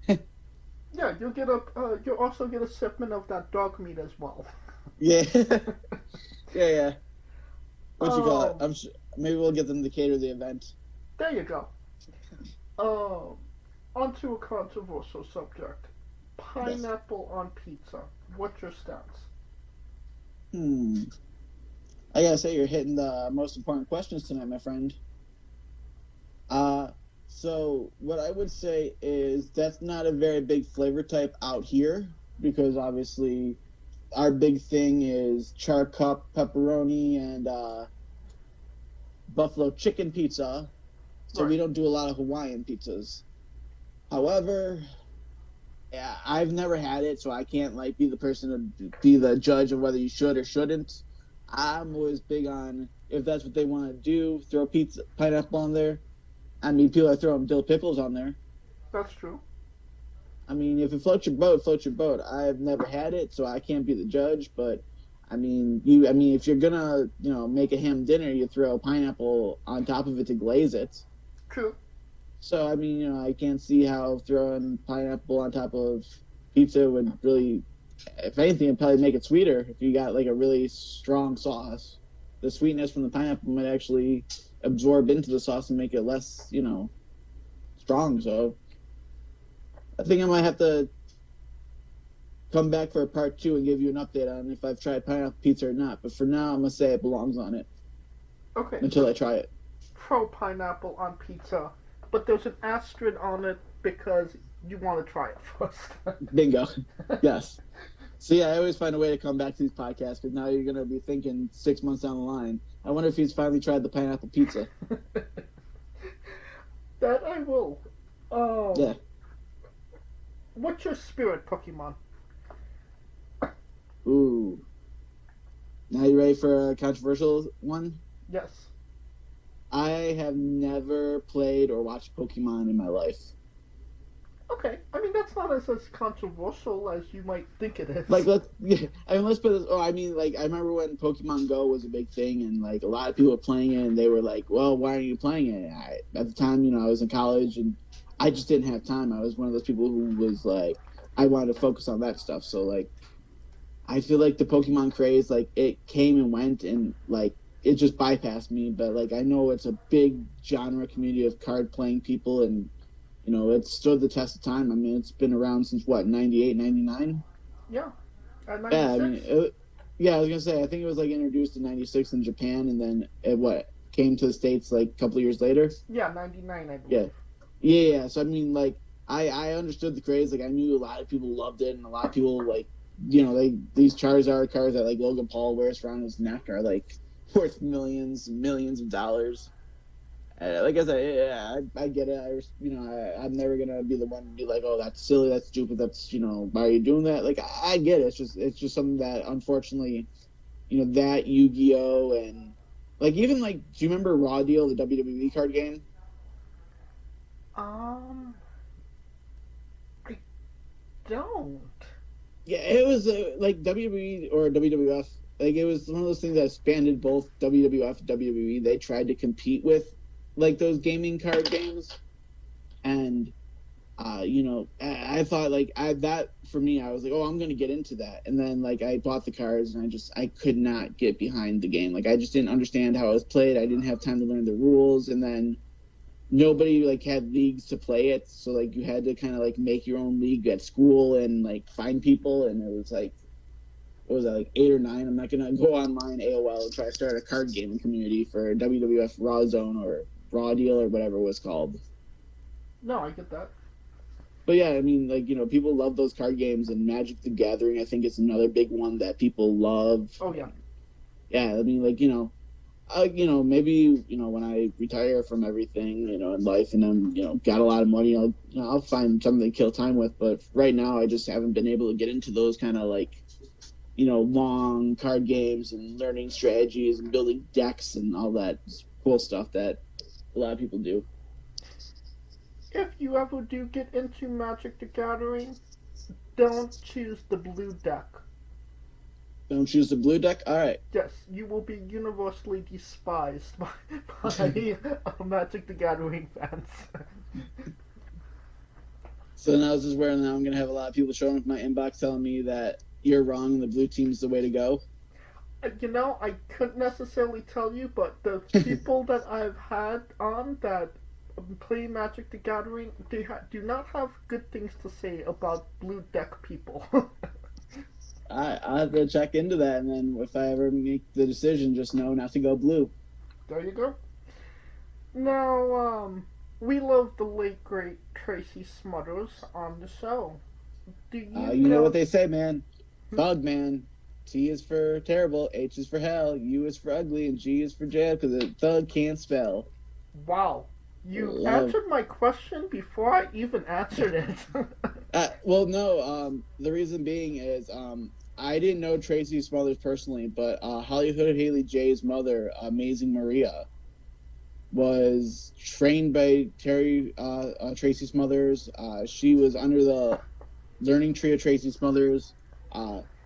Yeah, you'll also get a shipment of that dog meat as well. Yeah. Yeah. What you call it? I'm sure, maybe we'll get them to cater the event. There you go. Onto a controversial subject. Pineapple on pizza. What's your stance? I gotta say, you're hitting the most important questions tonight, my friend. So what I would say is that's not a very big flavor type out here because obviously our big thing is char cup, pepperoni, and buffalo chicken pizza. So we don't do a lot of Hawaiian pizzas. However, yeah, I've never had it, so I can't be the person to be the judge of whether you should or shouldn't. I'm always big on if that's what they want to do, throw pineapple on there. I mean, people are throwing dill pickles on there. That's true. I mean, if it floats your boat, floats your boat. I've never had it, so I can't be the judge. But I mean, if you're gonna, make a ham dinner, you throw pineapple on top of it to glaze it. True. So, I mean, I can't see how throwing pineapple on top of pizza would really, if anything, it'd probably make it sweeter if you got like a really strong sauce. The sweetness from the pineapple might actually absorb into the sauce and make it less, strong. So I think I might have to come back for a part 2 and give you an update on if I've tried pineapple pizza or not. But for now, I'm going to say it belongs on it. Okay. Until I try it. Throw pineapple on pizza, but there's an asterisk on it because you want to try it first. Bingo. Yes. So yeah, I always find a way to come back to these podcasts because now you're going to be thinking 6 months down the line, I wonder if he's finally tried the pineapple pizza. That I will. Oh. Yeah. What's your spirit Pokemon? Ooh. Now you ready for a controversial one? Yes. I have never played or watched Pokemon in my life. Okay. I mean, that's not as controversial as you might think it is. Like, let's put this. Oh, I mean, like, I remember when Pokemon Go was a big thing, and like a lot of people were playing it, and they were like, "Well, why aren't you playing it?" At the time, I was in college, and I just didn't have time. I was one of those people who was like, I wanted to focus on that stuff. So like, I feel like the Pokemon craze, like, it came and went, and like, it just bypassed me. But like, I know it's a big genre community of card playing people, and it stood the test of time. I mean, it's been around since what, 98, 99? Yeah. At 96? Yeah, I mean, I was gonna say, I think it was like introduced in '96 in Japan, and then it came to the States like a couple of years later. Yeah, 99, I believe. Yeah. So I mean, like, I understood the craze. Like, I knew a lot of people loved it, and a lot of people like, these Charizard cards that like Logan Paul wears around his neck are like worth millions and millions of dollars. Like I said, I get it. I'm never gonna be the one to be like, oh, that's silly, that's stupid, that's why are you doing that? Like, I get it. It's just something that unfortunately, that Yu-Gi-Oh and like even like, do you remember Raw Deal, the WWE card game? I don't. Yeah, it was like WWE or WWF. Like, it was one of those things that expanded both WWF and WWE. They tried to compete with like those gaming card games, and I thought like that for me, I was like, oh, I'm gonna get into that, and then like I bought the cards, and I could not get behind the game. Like, I just didn't understand how it was played. I didn't have time to learn the rules, and then nobody like had leagues to play it, so like you had to kind of like make your own league at school and like find people, and it was like, what was that, like 8 or 9? I'm not gonna go online AOL and try to start a card gaming community for WWF Raw Zone or Raw Deal or whatever it was called. No, I get that. But yeah, I mean, like, people love those card games, and Magic the Gathering, I think, is another big one that people love. Oh yeah. Yeah, I mean, like, maybe, when I retire from everything, in life, and I'm, got a lot of money, I'll find something to kill time with. But right now, I just haven't been able to get into those kind of like, long card games and learning strategies and building decks and all that cool stuff that a lot of people do. If you ever do get into Magic the Gathering, don't choose the blue deck. Don't choose the blue deck? Alright. Yes, you will be universally despised by Magic the Gathering fans. So now this is where now I'm going to have a lot of people showing up in my inbox telling me that you're wrong and the blue team's the way to go. I couldn't necessarily tell you, but the people that I've had on that play Magic the Gathering, they do not have good things to say about blue deck people. I'll have to check into that, and then if I ever make the decision, just know not to go blue. There you go. Now, we love the late great Tracy Smothers on the show. Do you know what they say, man? Thug, man. T is for terrible, H is for hell, U is for ugly, and G is for jail because a thug can't spell. Wow. You answered my question before I even answered it. Well, no. The reason being is I didn't know Tracy Smothers personally, but Hollywood Haley J's mother, Amazing Maria, was trained by Tracy Smothers. She was under the learning tree of Tracy Smothers.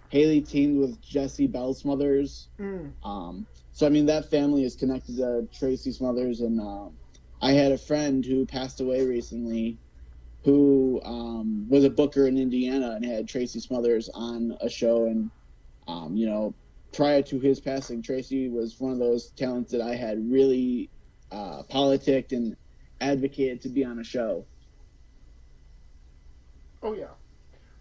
Haley teamed with Jesse Bell Smothers. So I mean, that family is connected to Tracy Smothers, and I had a friend who passed away recently who was a booker in Indiana and had Tracy Smothers on a show. And, prior to his passing, Tracy was one of those talents that I had really politicked and advocated to be on a show. Oh, yeah.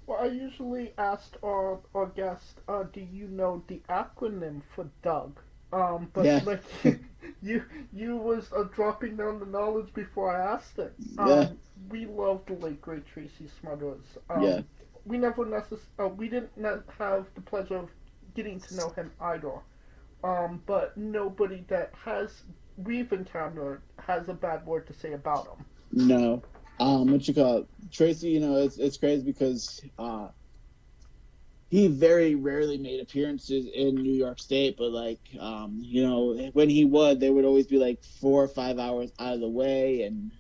Well, I usually asked our guest, do you know the acronym for Doug? But Yeah. like you was dropping down the knowledge before I asked it. Yeah. We love the late great Tracy Smothers. Yeah. We never we didn't have the pleasure of getting to know him either. But nobody that we've encountered has a bad word to say about him. No. What you call it? Tracy, it's crazy because he very rarely made appearances in New York State, but when he would, they would always be like 4 or 5 hours out of the way. And,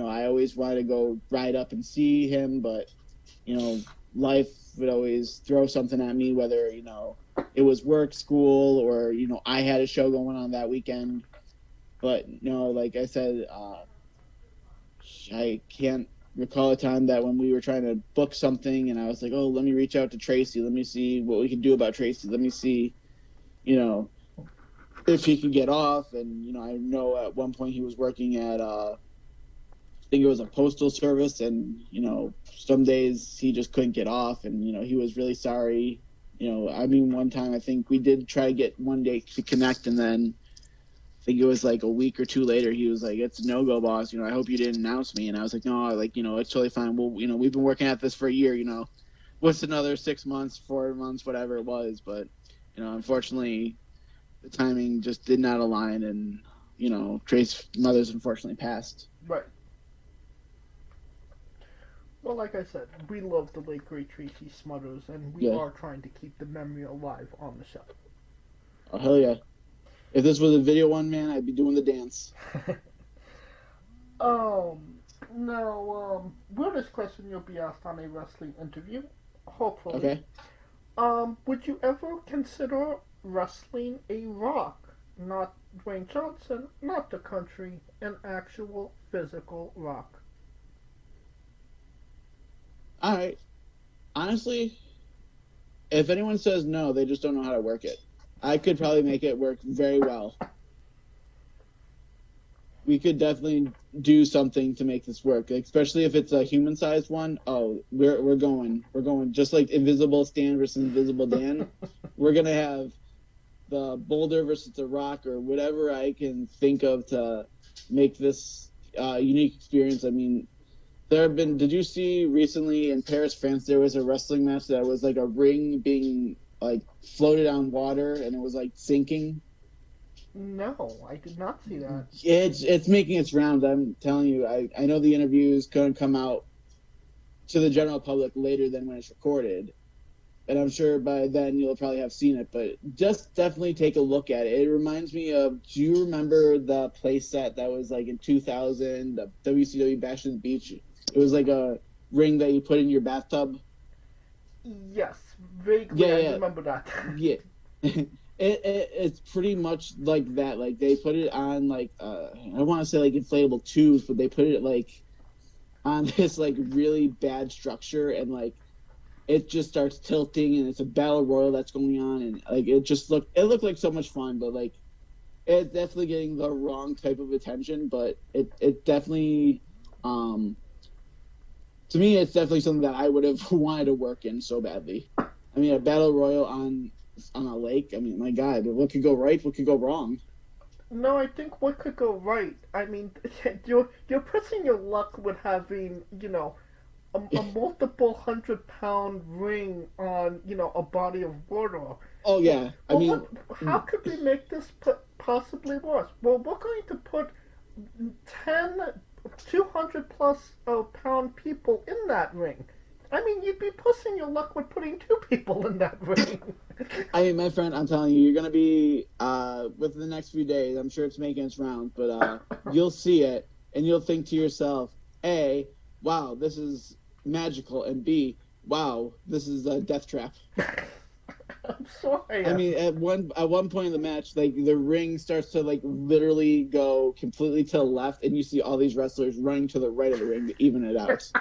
I always wanted to go ride up and see him, but, life would always throw something at me, whether, it was work, school, or, I had a show going on that weekend. But, like I said, I can't recall a time that when we were trying to book something and I was like, oh, let me reach out to Tracy. Let me see what we can do about Tracy. Let me see, if he could get off. And, I know at one point he was working at, I think it was a postal service. And, some days he just couldn't get off. And, he was really sorry. One time I think we did try to get one day to connect, and then I think it was like a week or two later, he was like, it's a no-go, boss. I hope you didn't announce me. And I was like, no, it's totally fine. Well, we've been working at this for a year, what's another 6 months, 4 months, whatever it was. But, unfortunately, the timing just did not align. And, Trace's mother's unfortunately passed. Right. Well, like I said, we love the late great Tracy Smothers, and we are trying to keep the memory alive on the show. Oh, hell yeah. If this was a video one, man, I'd be doing the dance. Now, weirdest question you'll be asked on a wrestling interview, hopefully. Okay. Would you ever consider wrestling a rock? Not Dwayne Johnson, not the country, an actual physical rock. All right. Honestly, if anyone says no, they just don't know how to work it. I could probably make it work very well. We could definitely do something to make this work, especially if it's a human-sized one. Oh, we're going just like Invisible Stan versus Invisible Dan. We're gonna have the Boulder versus the Rock, or whatever I can think of to make this unique experience. Did you see recently in Paris, France, there was a wrestling match that was like a ring being like floated on water and it was like sinking? No, I did not see that. It's making its rounds. I'm telling you, I know the interview is going to come out to the general public later than when it's recorded. And I'm sure by then you'll probably have seen it, but just definitely take a look at it. It reminds me of, do you remember the play set that was like in 2000, the WCW Bash at the Beach? It was like a ring that you put in your bathtub. Yes, vaguely. I remember that. Yeah. It's pretty much like that. Like they put it on like I don't want to say like inflatable tubes, but they put it like on this like really bad structure, and like it just starts tilting, and it's a battle royal that's going on, and like it looked like so much fun, but like it's definitely getting the wrong type of attention. But it definitely to me, it's definitely something that I would have wanted to work in so badly. A battle royal on a lake. My God, what could go right? What could go wrong? No, I think what could go right. You're pressing your luck with having, a multiple 100-pound ring on, a body of water. Oh yeah, how could we make this possibly worse? Well, we're going to put 200 plus pound people in that ring. You'd be pushing your luck with putting 2 people in that ring. My friend, I'm telling you, you're going to be, within the next few days, I'm sure it's making its round, but you'll see it, and you'll think to yourself, A, wow, this is magical, and B, wow, this is a death trap. I'm sorry. I mean, at one point in the match, like the ring starts to like literally go completely to the left, and you see all these wrestlers running to the right of the ring to even it out.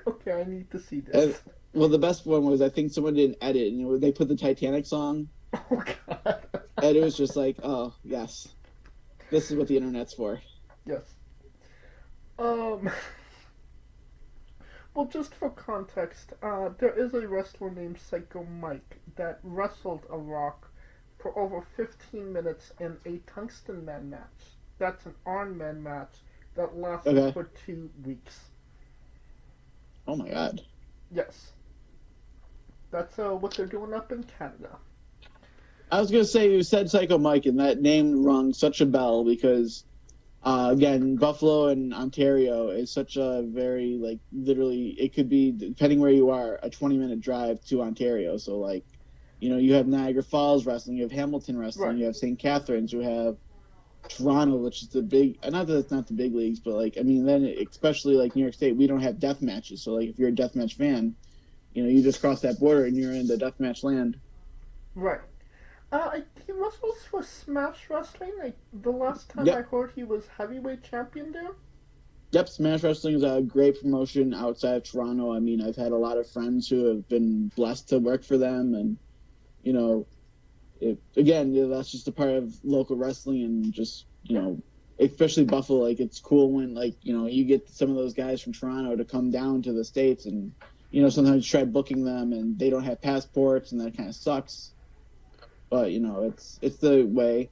Okay, I need to see this. Well, the best one was I think someone did an edit, and they put the Titanic song, Oh God. and it was just like, oh yes, this is what the internet's for. Yes. Well, just for context, there is a wrestler named Psycho Mike that wrestled a Rock for over 15 minutes in a Tungsten Man match. That's an Iron Man match that lasted for 2 weeks. Oh my God. Yes. That's what they're doing up in Canada. I was gonna say you said Psycho Mike, and that name rung such a bell because, again, Buffalo and Ontario is such a very like literally it could be depending where you are a 20-minute drive to Ontario. So like, you have Niagara Falls wrestling, you have Hamilton wrestling, you have St. Catharines, you have Toronto, which is the big. Not that it's not the big leagues, but like I mean, then especially like New York State, we don't have death matches. So like if you're a death match fan, you just cross that border and you're in the death match land. Right. He wrestles for Smash Wrestling. The last time I heard he was heavyweight champion there. Yep, Smash Wrestling is a great promotion outside of Toronto. I mean, I've had a lot of friends who have been blessed to work for them, and that's just a part of local wrestling, and just especially Buffalo. Like it's cool when you get some of those guys from Toronto to come down to the States, and sometimes you try booking them and they don't have passports, and that kind of sucks. But it's the way.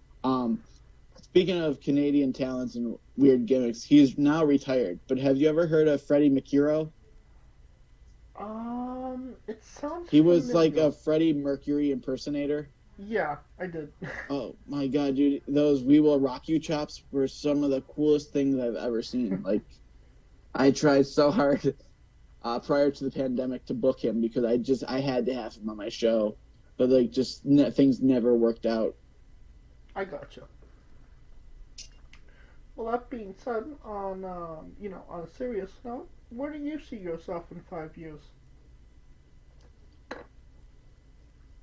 Speaking of Canadian talents and weird gimmicks, he's now retired. But have you ever heard of Freddie Mercury? It sounds. He was like a Freddie Mercury impersonator. Yeah, I did. Oh my God, dude! Those "We Will Rock You" chops were some of the coolest things I've ever seen. Like, I tried so hard prior to the pandemic to book him because I had to have him on my show. But like, things never worked out. I gotcha. Well, that being said, on a serious note, where do you see yourself in 5 years?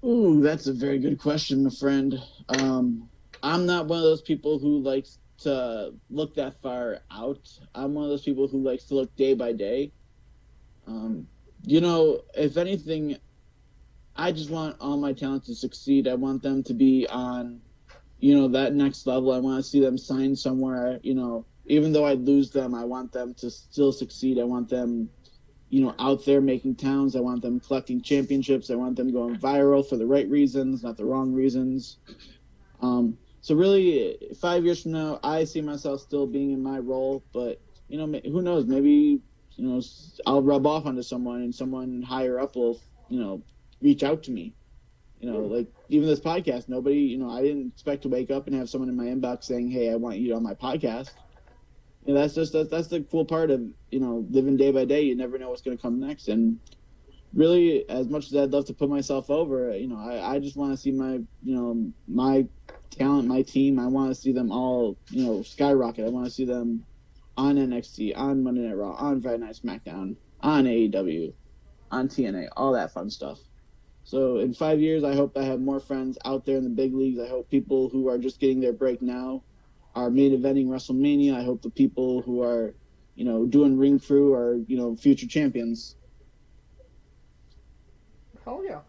Ooh, that's a very good question, my friend. I'm not one of those people who likes to look that far out. I'm one of those people who likes to look day by day. If anything, I just want all my talent to succeed. I want them to be on, that next level. I want to see them sign somewhere, even though I lose them, I want them to still succeed. I want them, out there making towns. I want them collecting championships. I want them going viral for the right reasons, not the wrong reasons. So really, 5 years from now, I see myself still being in my role, but, who knows? Maybe, I'll rub off onto someone and someone higher up will, reach out to me. Like even this podcast, nobody, I didn't expect to wake up and have someone in my inbox saying, "Hey, I want you on my podcast." That's the cool part of, living day by day. You never know what's going to come next. And really, as much as I'd love to put myself over, I just want to see my, my talent, my team. I want to see them all, skyrocket. I want to see them on NXT, on Monday Night Raw, on Friday Night SmackDown, on AEW, on TNA, all that fun stuff. So in 5 years, I hope I have more friends out there in the big leagues. I hope people who are just getting their break now are main eventing WrestleMania. I hope the people who are, doing ring crew are, future champions. Hell yeah.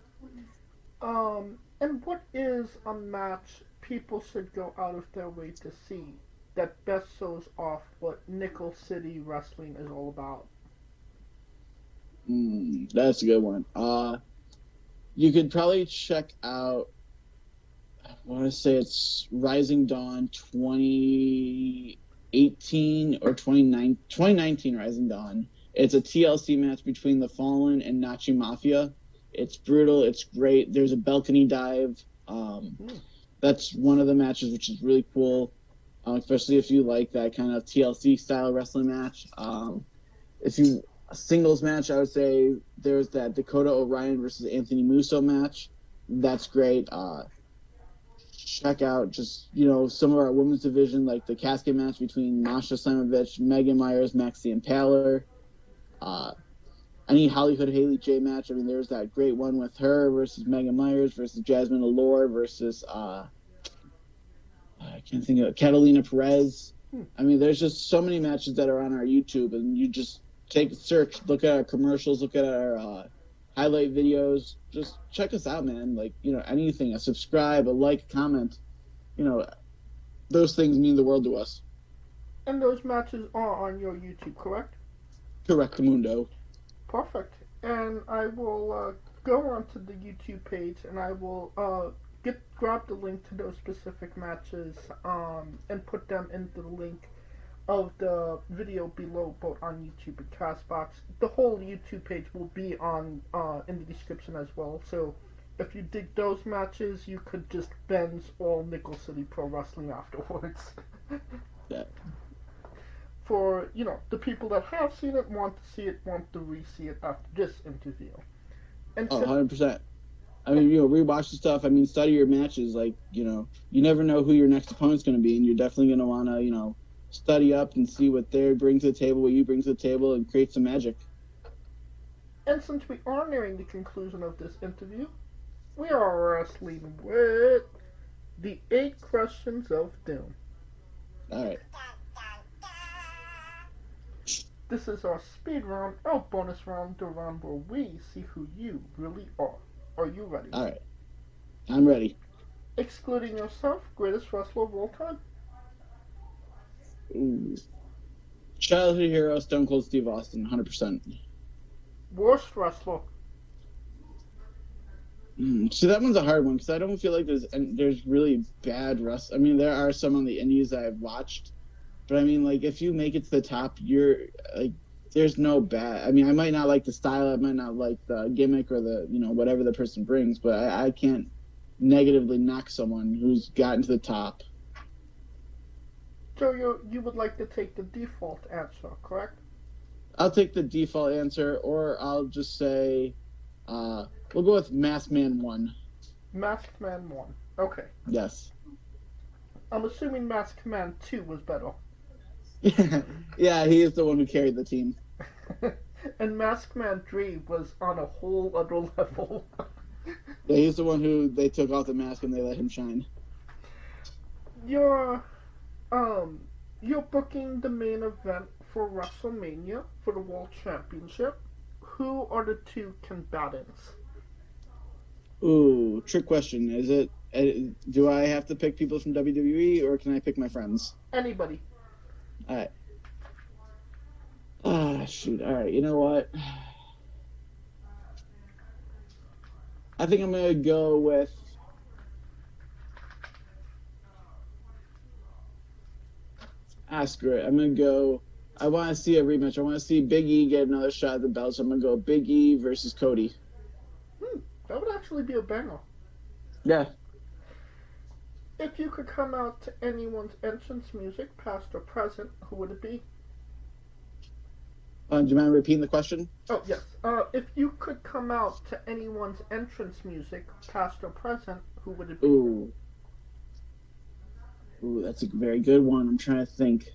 And what is a match people should go out of their way to see that best shows off what Nickel City Wrestling is all about? That's a good one. You could probably check out, I want to say it's Rising Dawn 2018 or 2019 Rising Dawn. It's a TLC match between The Fallen and Nachi Mafia. It's brutal. It's great. There's a balcony dive. That's one of the matches, which is really cool, especially if you like that kind of TLC style wrestling match. A singles match, I would say there's that Dakota O'Ryan versus Anthony Musso match. That's great. Check out just, some of our women's division, like the casket match between Masha Slamovich, Megan Myers, Maxie Impaler. any Hollywood Haley J match. I mean, there was that great one with her versus Megan Myers versus Jasmine Allure versus I can't think of Catalina Perez. I mean, there's just so many matches that are on our YouTube, and you just take a search, look at our commercials, look at our highlight videos. Just check us out, man. Like, anything, a subscribe, a like, comment. Those things mean the world to us. And those matches are on your YouTube, correct? Correct, Mundo. Perfect. And I will go onto the YouTube page, and I will grab the link to those specific matches and put them into the link of the video below, both on YouTube and Castbox. The whole YouTube page will be on in the description as well. So if you dig those matches, you could just binge all Nickel City Pro Wrestling afterwards. Yeah. For, the people that have seen it, want to see it, want to re-see it after this interview. And 100%. I mean, rewatch the stuff. I mean, study your matches. Like, you never know who your next opponent's going to be, and you're definitely going to want to, study up and see what they bring to the table, what you bring to the table, and create some magic. And since we are nearing the conclusion of this interview, we are wrestling with the 8 questions of doom. All right. This is our speed round, our bonus round, the round where we see who you really are. Are you ready? All right. I'm ready. Excluding yourself, greatest wrestler of all time? Ooh. Childhood hero, Stone Cold Steve Austin, 100%. Worst wrestler? See, that one's a hard one because I don't feel like there's really bad wrestlers. I mean, there are some on the indies that I've watched, but I mean, like, if you make it to the top, you're like, there's no bad. I mean, I might not like the style, I might not like the gimmick or the whatever the person brings, but I can't negatively knock someone who's gotten to the top. So you would like to take the default answer, correct? I'll take the default answer, or I'll just say, we'll go with Masked Man 1. Masked Man 1. Okay. Yes. I'm assuming Masked Man 2 was better. Yeah, he is the one who carried the team. And Masked Man 3 was on a whole other level. Yeah, he's the one who they took off the mask and they let him shine. You're booking the main event for WrestleMania for the World Championship. Who are the 2 combatants? Ooh, trick question. Is it? Do I have to pick people from WWE or can I pick my friends? Anybody. All right. Ah, shoot. All right. You know what? I think I'm gonna go with. Screw it. I'm gonna go. I want to see a rematch. I want to see Big E get another shot at the belt. So I'm gonna go Big E versus Cody. That would actually be a banger. Yeah. If you could come out to anyone's entrance music, past or present, who would it be? Do you mind repeating the question? Oh, yes. If you could come out to anyone's entrance music, past or present, who would it be? Ooh, that's a very good one. I'm trying to think.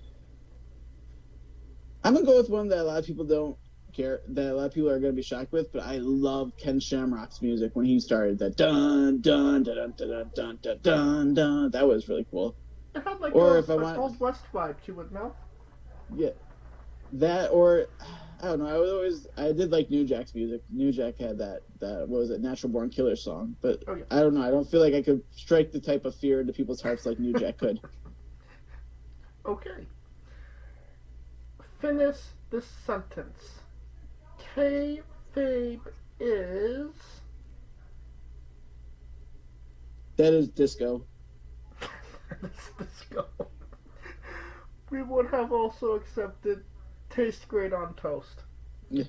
I'm going to go with one that a lot of people don't care, that a lot of people are going to be shocked with, but I love Ken Shamrock's music when he started. That dun, dun, dun, dun, dun, dun, dun, dun, dun. That was really cool. It had like or an if I want, Old West vibe to it, no? Yeah. That, or, I don't know, I did like New Jack's music. New Jack had that what was it, Natural Born Killer song. But oh, yeah. I don't know, I don't feel like I could strike the type of fear into people's hearts like New Jack could. Okay. Finish this sentence. Kayfabe is... That is disco. That is disco. We would have also accepted taste great on toast. Yeah.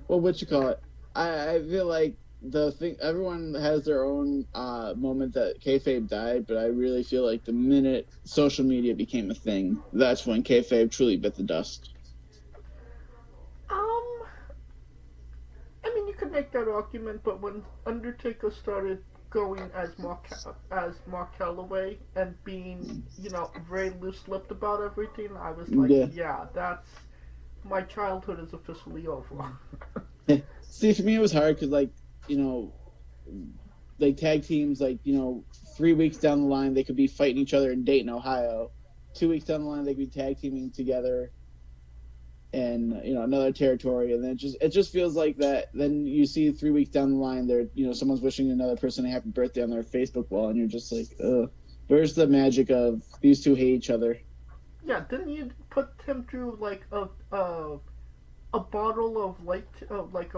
Well, what you call it? I feel like the thing, everyone has their own moment that kayfabe died, but I really feel like the minute social media became a thing, that's when kayfabe truly bit the dust. I mean, you could make that argument, but when Undertaker started going as Mark Calloway and being, very loose-lipped about everything, I was like, yeah that's... My childhood is officially over. See, for me, it was hard because, like, like tag teams, like, 3 weeks down the line, they could be fighting each other in Dayton, Ohio. 2 weeks down the line, they could be tag teaming together in, another territory. And then it just feels like that. Then you see 3 weeks down the line, someone's wishing another person a happy birthday on their Facebook wall, and you're just like, ugh. Where's the magic of these two hate each other? Yeah, didn't you put him through like a bottle of light, like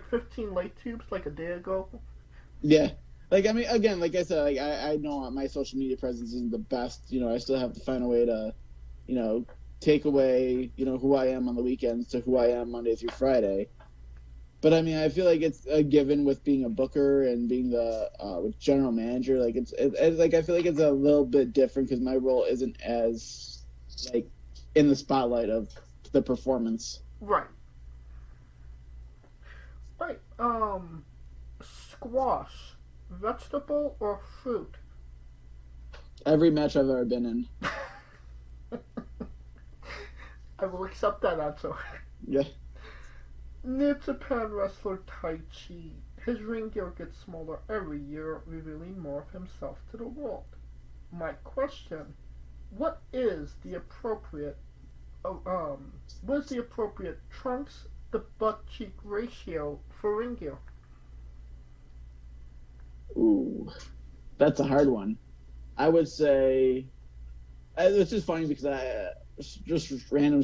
15 light tubes like a day ago? Yeah. Like, I mean, again, like I said, like I know my social media presence isn't the best. I still have to find a way to, take away, who I am on the weekends to who I am Monday through Friday. But I mean, I feel like it's a given with being a booker and being the with general manager. Like it's like I feel like it's a little bit different because my role isn't as like in the spotlight of the performance. Right. Right. Squash, vegetable or fruit? Every match I've ever been in. I will accept that answer. Yeah. New Japan wrestler Tai Chi. His ring gear gets smaller every year, revealing more of himself to the world. My question: what is the appropriate trunks to butt cheek ratio for ring gear? Ooh, that's a hard one. I would say it's just funny because just random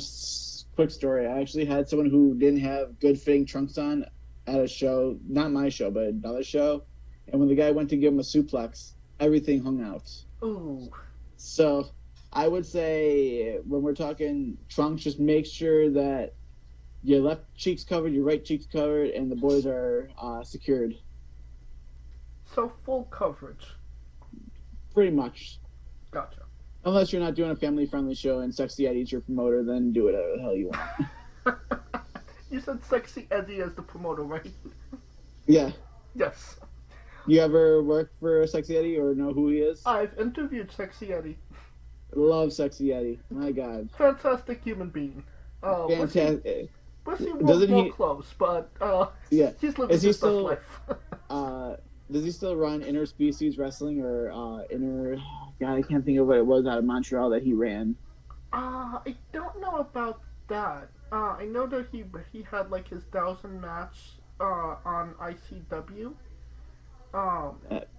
quick story. I actually had someone who didn't have good fitting trunks on at a show, not my show, but another show. And when the guy went to give him a suplex, everything hung out. Ooh. So I would say when we're talking trunks, just make sure that your left cheek's covered, your right cheek's covered, and the boys are secured. So full coverage. Pretty much. Gotcha. Unless you're not doing a family-friendly show and Sexy Eddie's your promoter, then do whatever the hell you want. You said Sexy Eddie as the promoter, right? Yeah. Yes. You ever work for Sexy Eddie or know who he is? I've interviewed Sexy Eddie. Love Sexy Eddie. My God. Fantastic human being. Fantastic. Wish he wore more clothes, but yeah. He's living his best life. Does he still run interspecies wrestling or inter? God, I can't think of what it was out of Montreal that he ran. I don't know about that. I know that he had like his 1,000 match on ICW.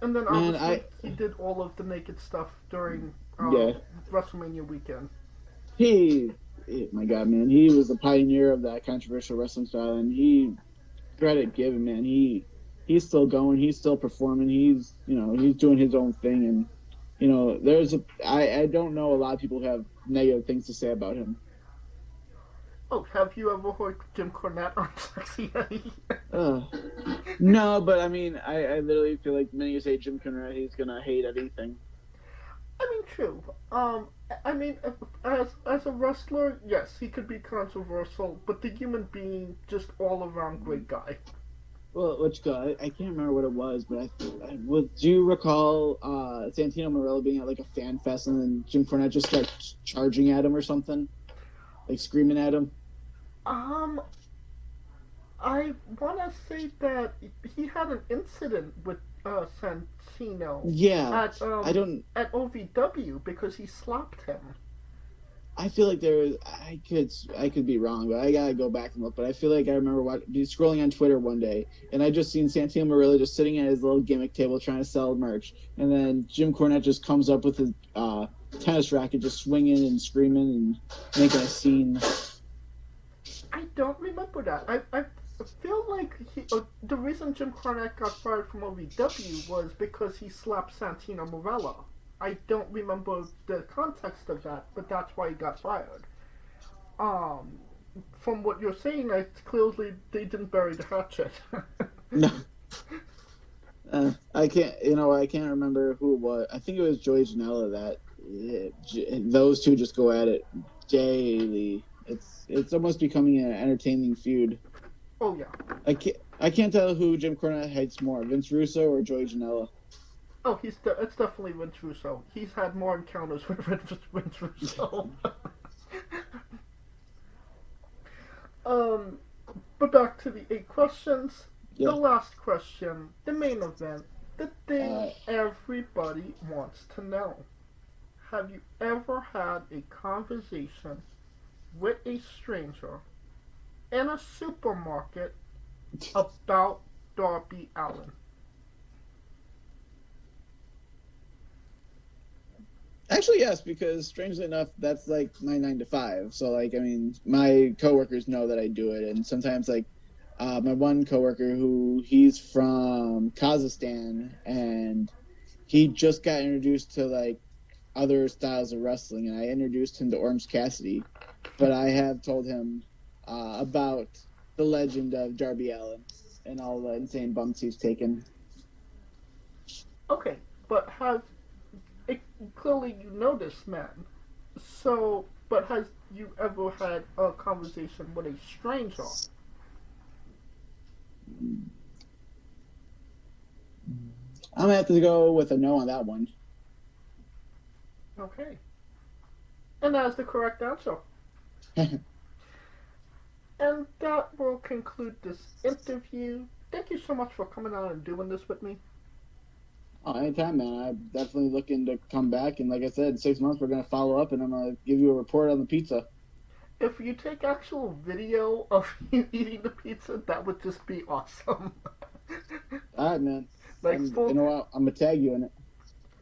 And then obviously he did all of the naked stuff during WrestleMania weekend. My God, man, he was the pioneer of that controversial wrestling style, and credit given, man. He's still going, he's still performing, he's doing his own thing, and I don't know a lot of people who have negative things to say about him. Oh, have you ever heard Jim Cornette on Sexy Eddie? No, but I mean, I literally feel like when you say Jim Cornette, he's gonna hate anything. I mean, true. I mean, as a wrestler, yes, he could be controversial, but the human being, just all around great guy. Well, which guy? I can't remember what it was, but do you recall Santino Marella being at like a fan fest and then Jim Cornette just starts charging at him or something, like screaming at him? I want to say that he had an incident with Santino. Yeah, at OVW because he slapped him. I feel like I could be wrong, but I gotta go back and look. But I feel like I remember scrolling on Twitter one day, and I just seen Santino Marella just sitting at his little gimmick table trying to sell merch, and then Jim Cornette just comes up with his tennis racket, just swinging and screaming and making a scene. I don't remember that. I feel like the reason Jim Cornette got fired from OVW was because he slapped Santino Marella. I don't remember the context of that, but that's why he got fired. From what you're saying, clearly they didn't bury the hatchet. No. I can't remember who it was. I think it was Joey Janela that those two just go at it daily. It's almost becoming an entertaining feud. Oh yeah. I can't tell who Jim Cornette hates more, Vince Russo or Joey Janela. Oh, it's definitely Vince Russo. He's had more encounters with Vince Russo. But But back to the 8 questions. Yeah. The last question, the main event, the thing everybody wants to know. Have you ever had a conversation with a stranger in a supermarket about Darby Allin? Actually, yes, because strangely enough, that's like my 9 to 5. So, like, I mean, my coworkers know that I do it, and sometimes, like, my one coworker he's from Kazakhstan, and he just got introduced to like other styles of wrestling, and I introduced him to Orange Cassidy, but I have told him about the legend of Darby Allin and all the insane bumps he's taken. Okay, but clearly you know this man. So, but has you ever had a conversation with a stranger? I'm gonna have to go with a no on that one. Okay. And that is the correct answer. And that will conclude this interview. Thank you so much for coming on and doing this with me. Oh, anytime, man. I'm definitely looking to come back, and like I said, in 6 months we're gonna follow up, and I'm gonna give you a report on the pizza. If you take actual video of you eating the pizza, that would just be awesome. All right, man. Like, you know what? I'm gonna tag you in it.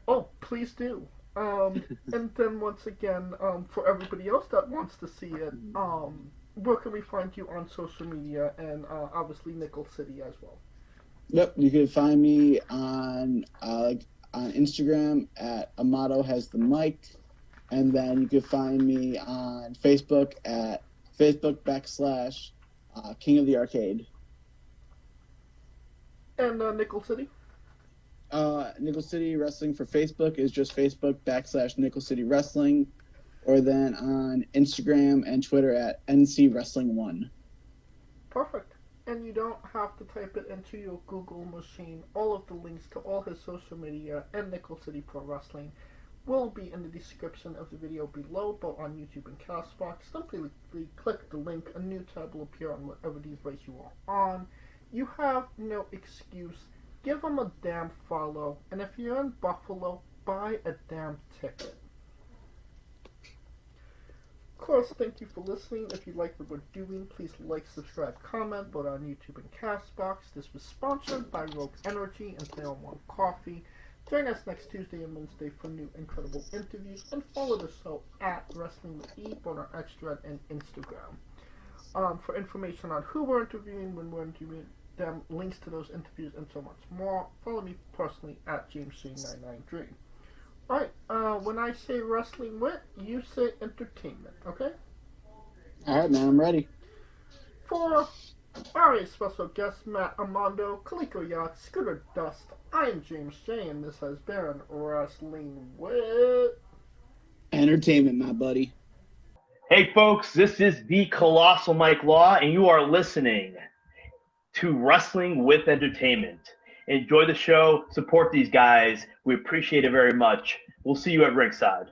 Oh, please do. And then once again, for everybody else that wants to see it, where can we find you on social media, and obviously Nickel City as well? Yep, you can find me on Instagram at Amato has the mic, and then you can find me on Facebook at Facebook / King of the Arcade. And Nickel City? Nickel City Wrestling for Facebook is just Facebook / Nickel City Wrestling, or then on Instagram and Twitter at NC Wrestling 1. Perfect. And you don't have to type it into your Google machine. All of the links to all his social media and Nickel City Pro Wrestling will be in the description of the video below, both on YouTube and Castbox. Simply click the link. A new tab will appear on whatever device you are on. You have no excuse. Give them a damn follow. And if you're in Buffalo, buy a damn ticket. Of course, thank you for listening. If you like what we're doing, please like, subscribe, comment, both on YouTube and Castbox. This was sponsored by Rogue Energy and 301 Coffee. Join us next Tuesday and Wednesday for new incredible interviews, and follow the show at Wrestling with E on our Xthread and Instagram. For information on who we're interviewing, when we're interviewing them, links to those interviews, and so much more, follow me personally at JamesC993. Alright, when I say wrestling wit, you say entertainment, okay? Alright, man, I'm ready. For our special guest, Matt Armando, Kaliko Yacht, Scooter Dust, I'm James J, and this has been Wrestling Wit. Entertainment, my buddy. Hey, folks, this is the Colossal Mike Law, and you are listening to Wrestling with Entertainment. Enjoy the show. Support these guys. We appreciate it very much. We'll see you at ringside.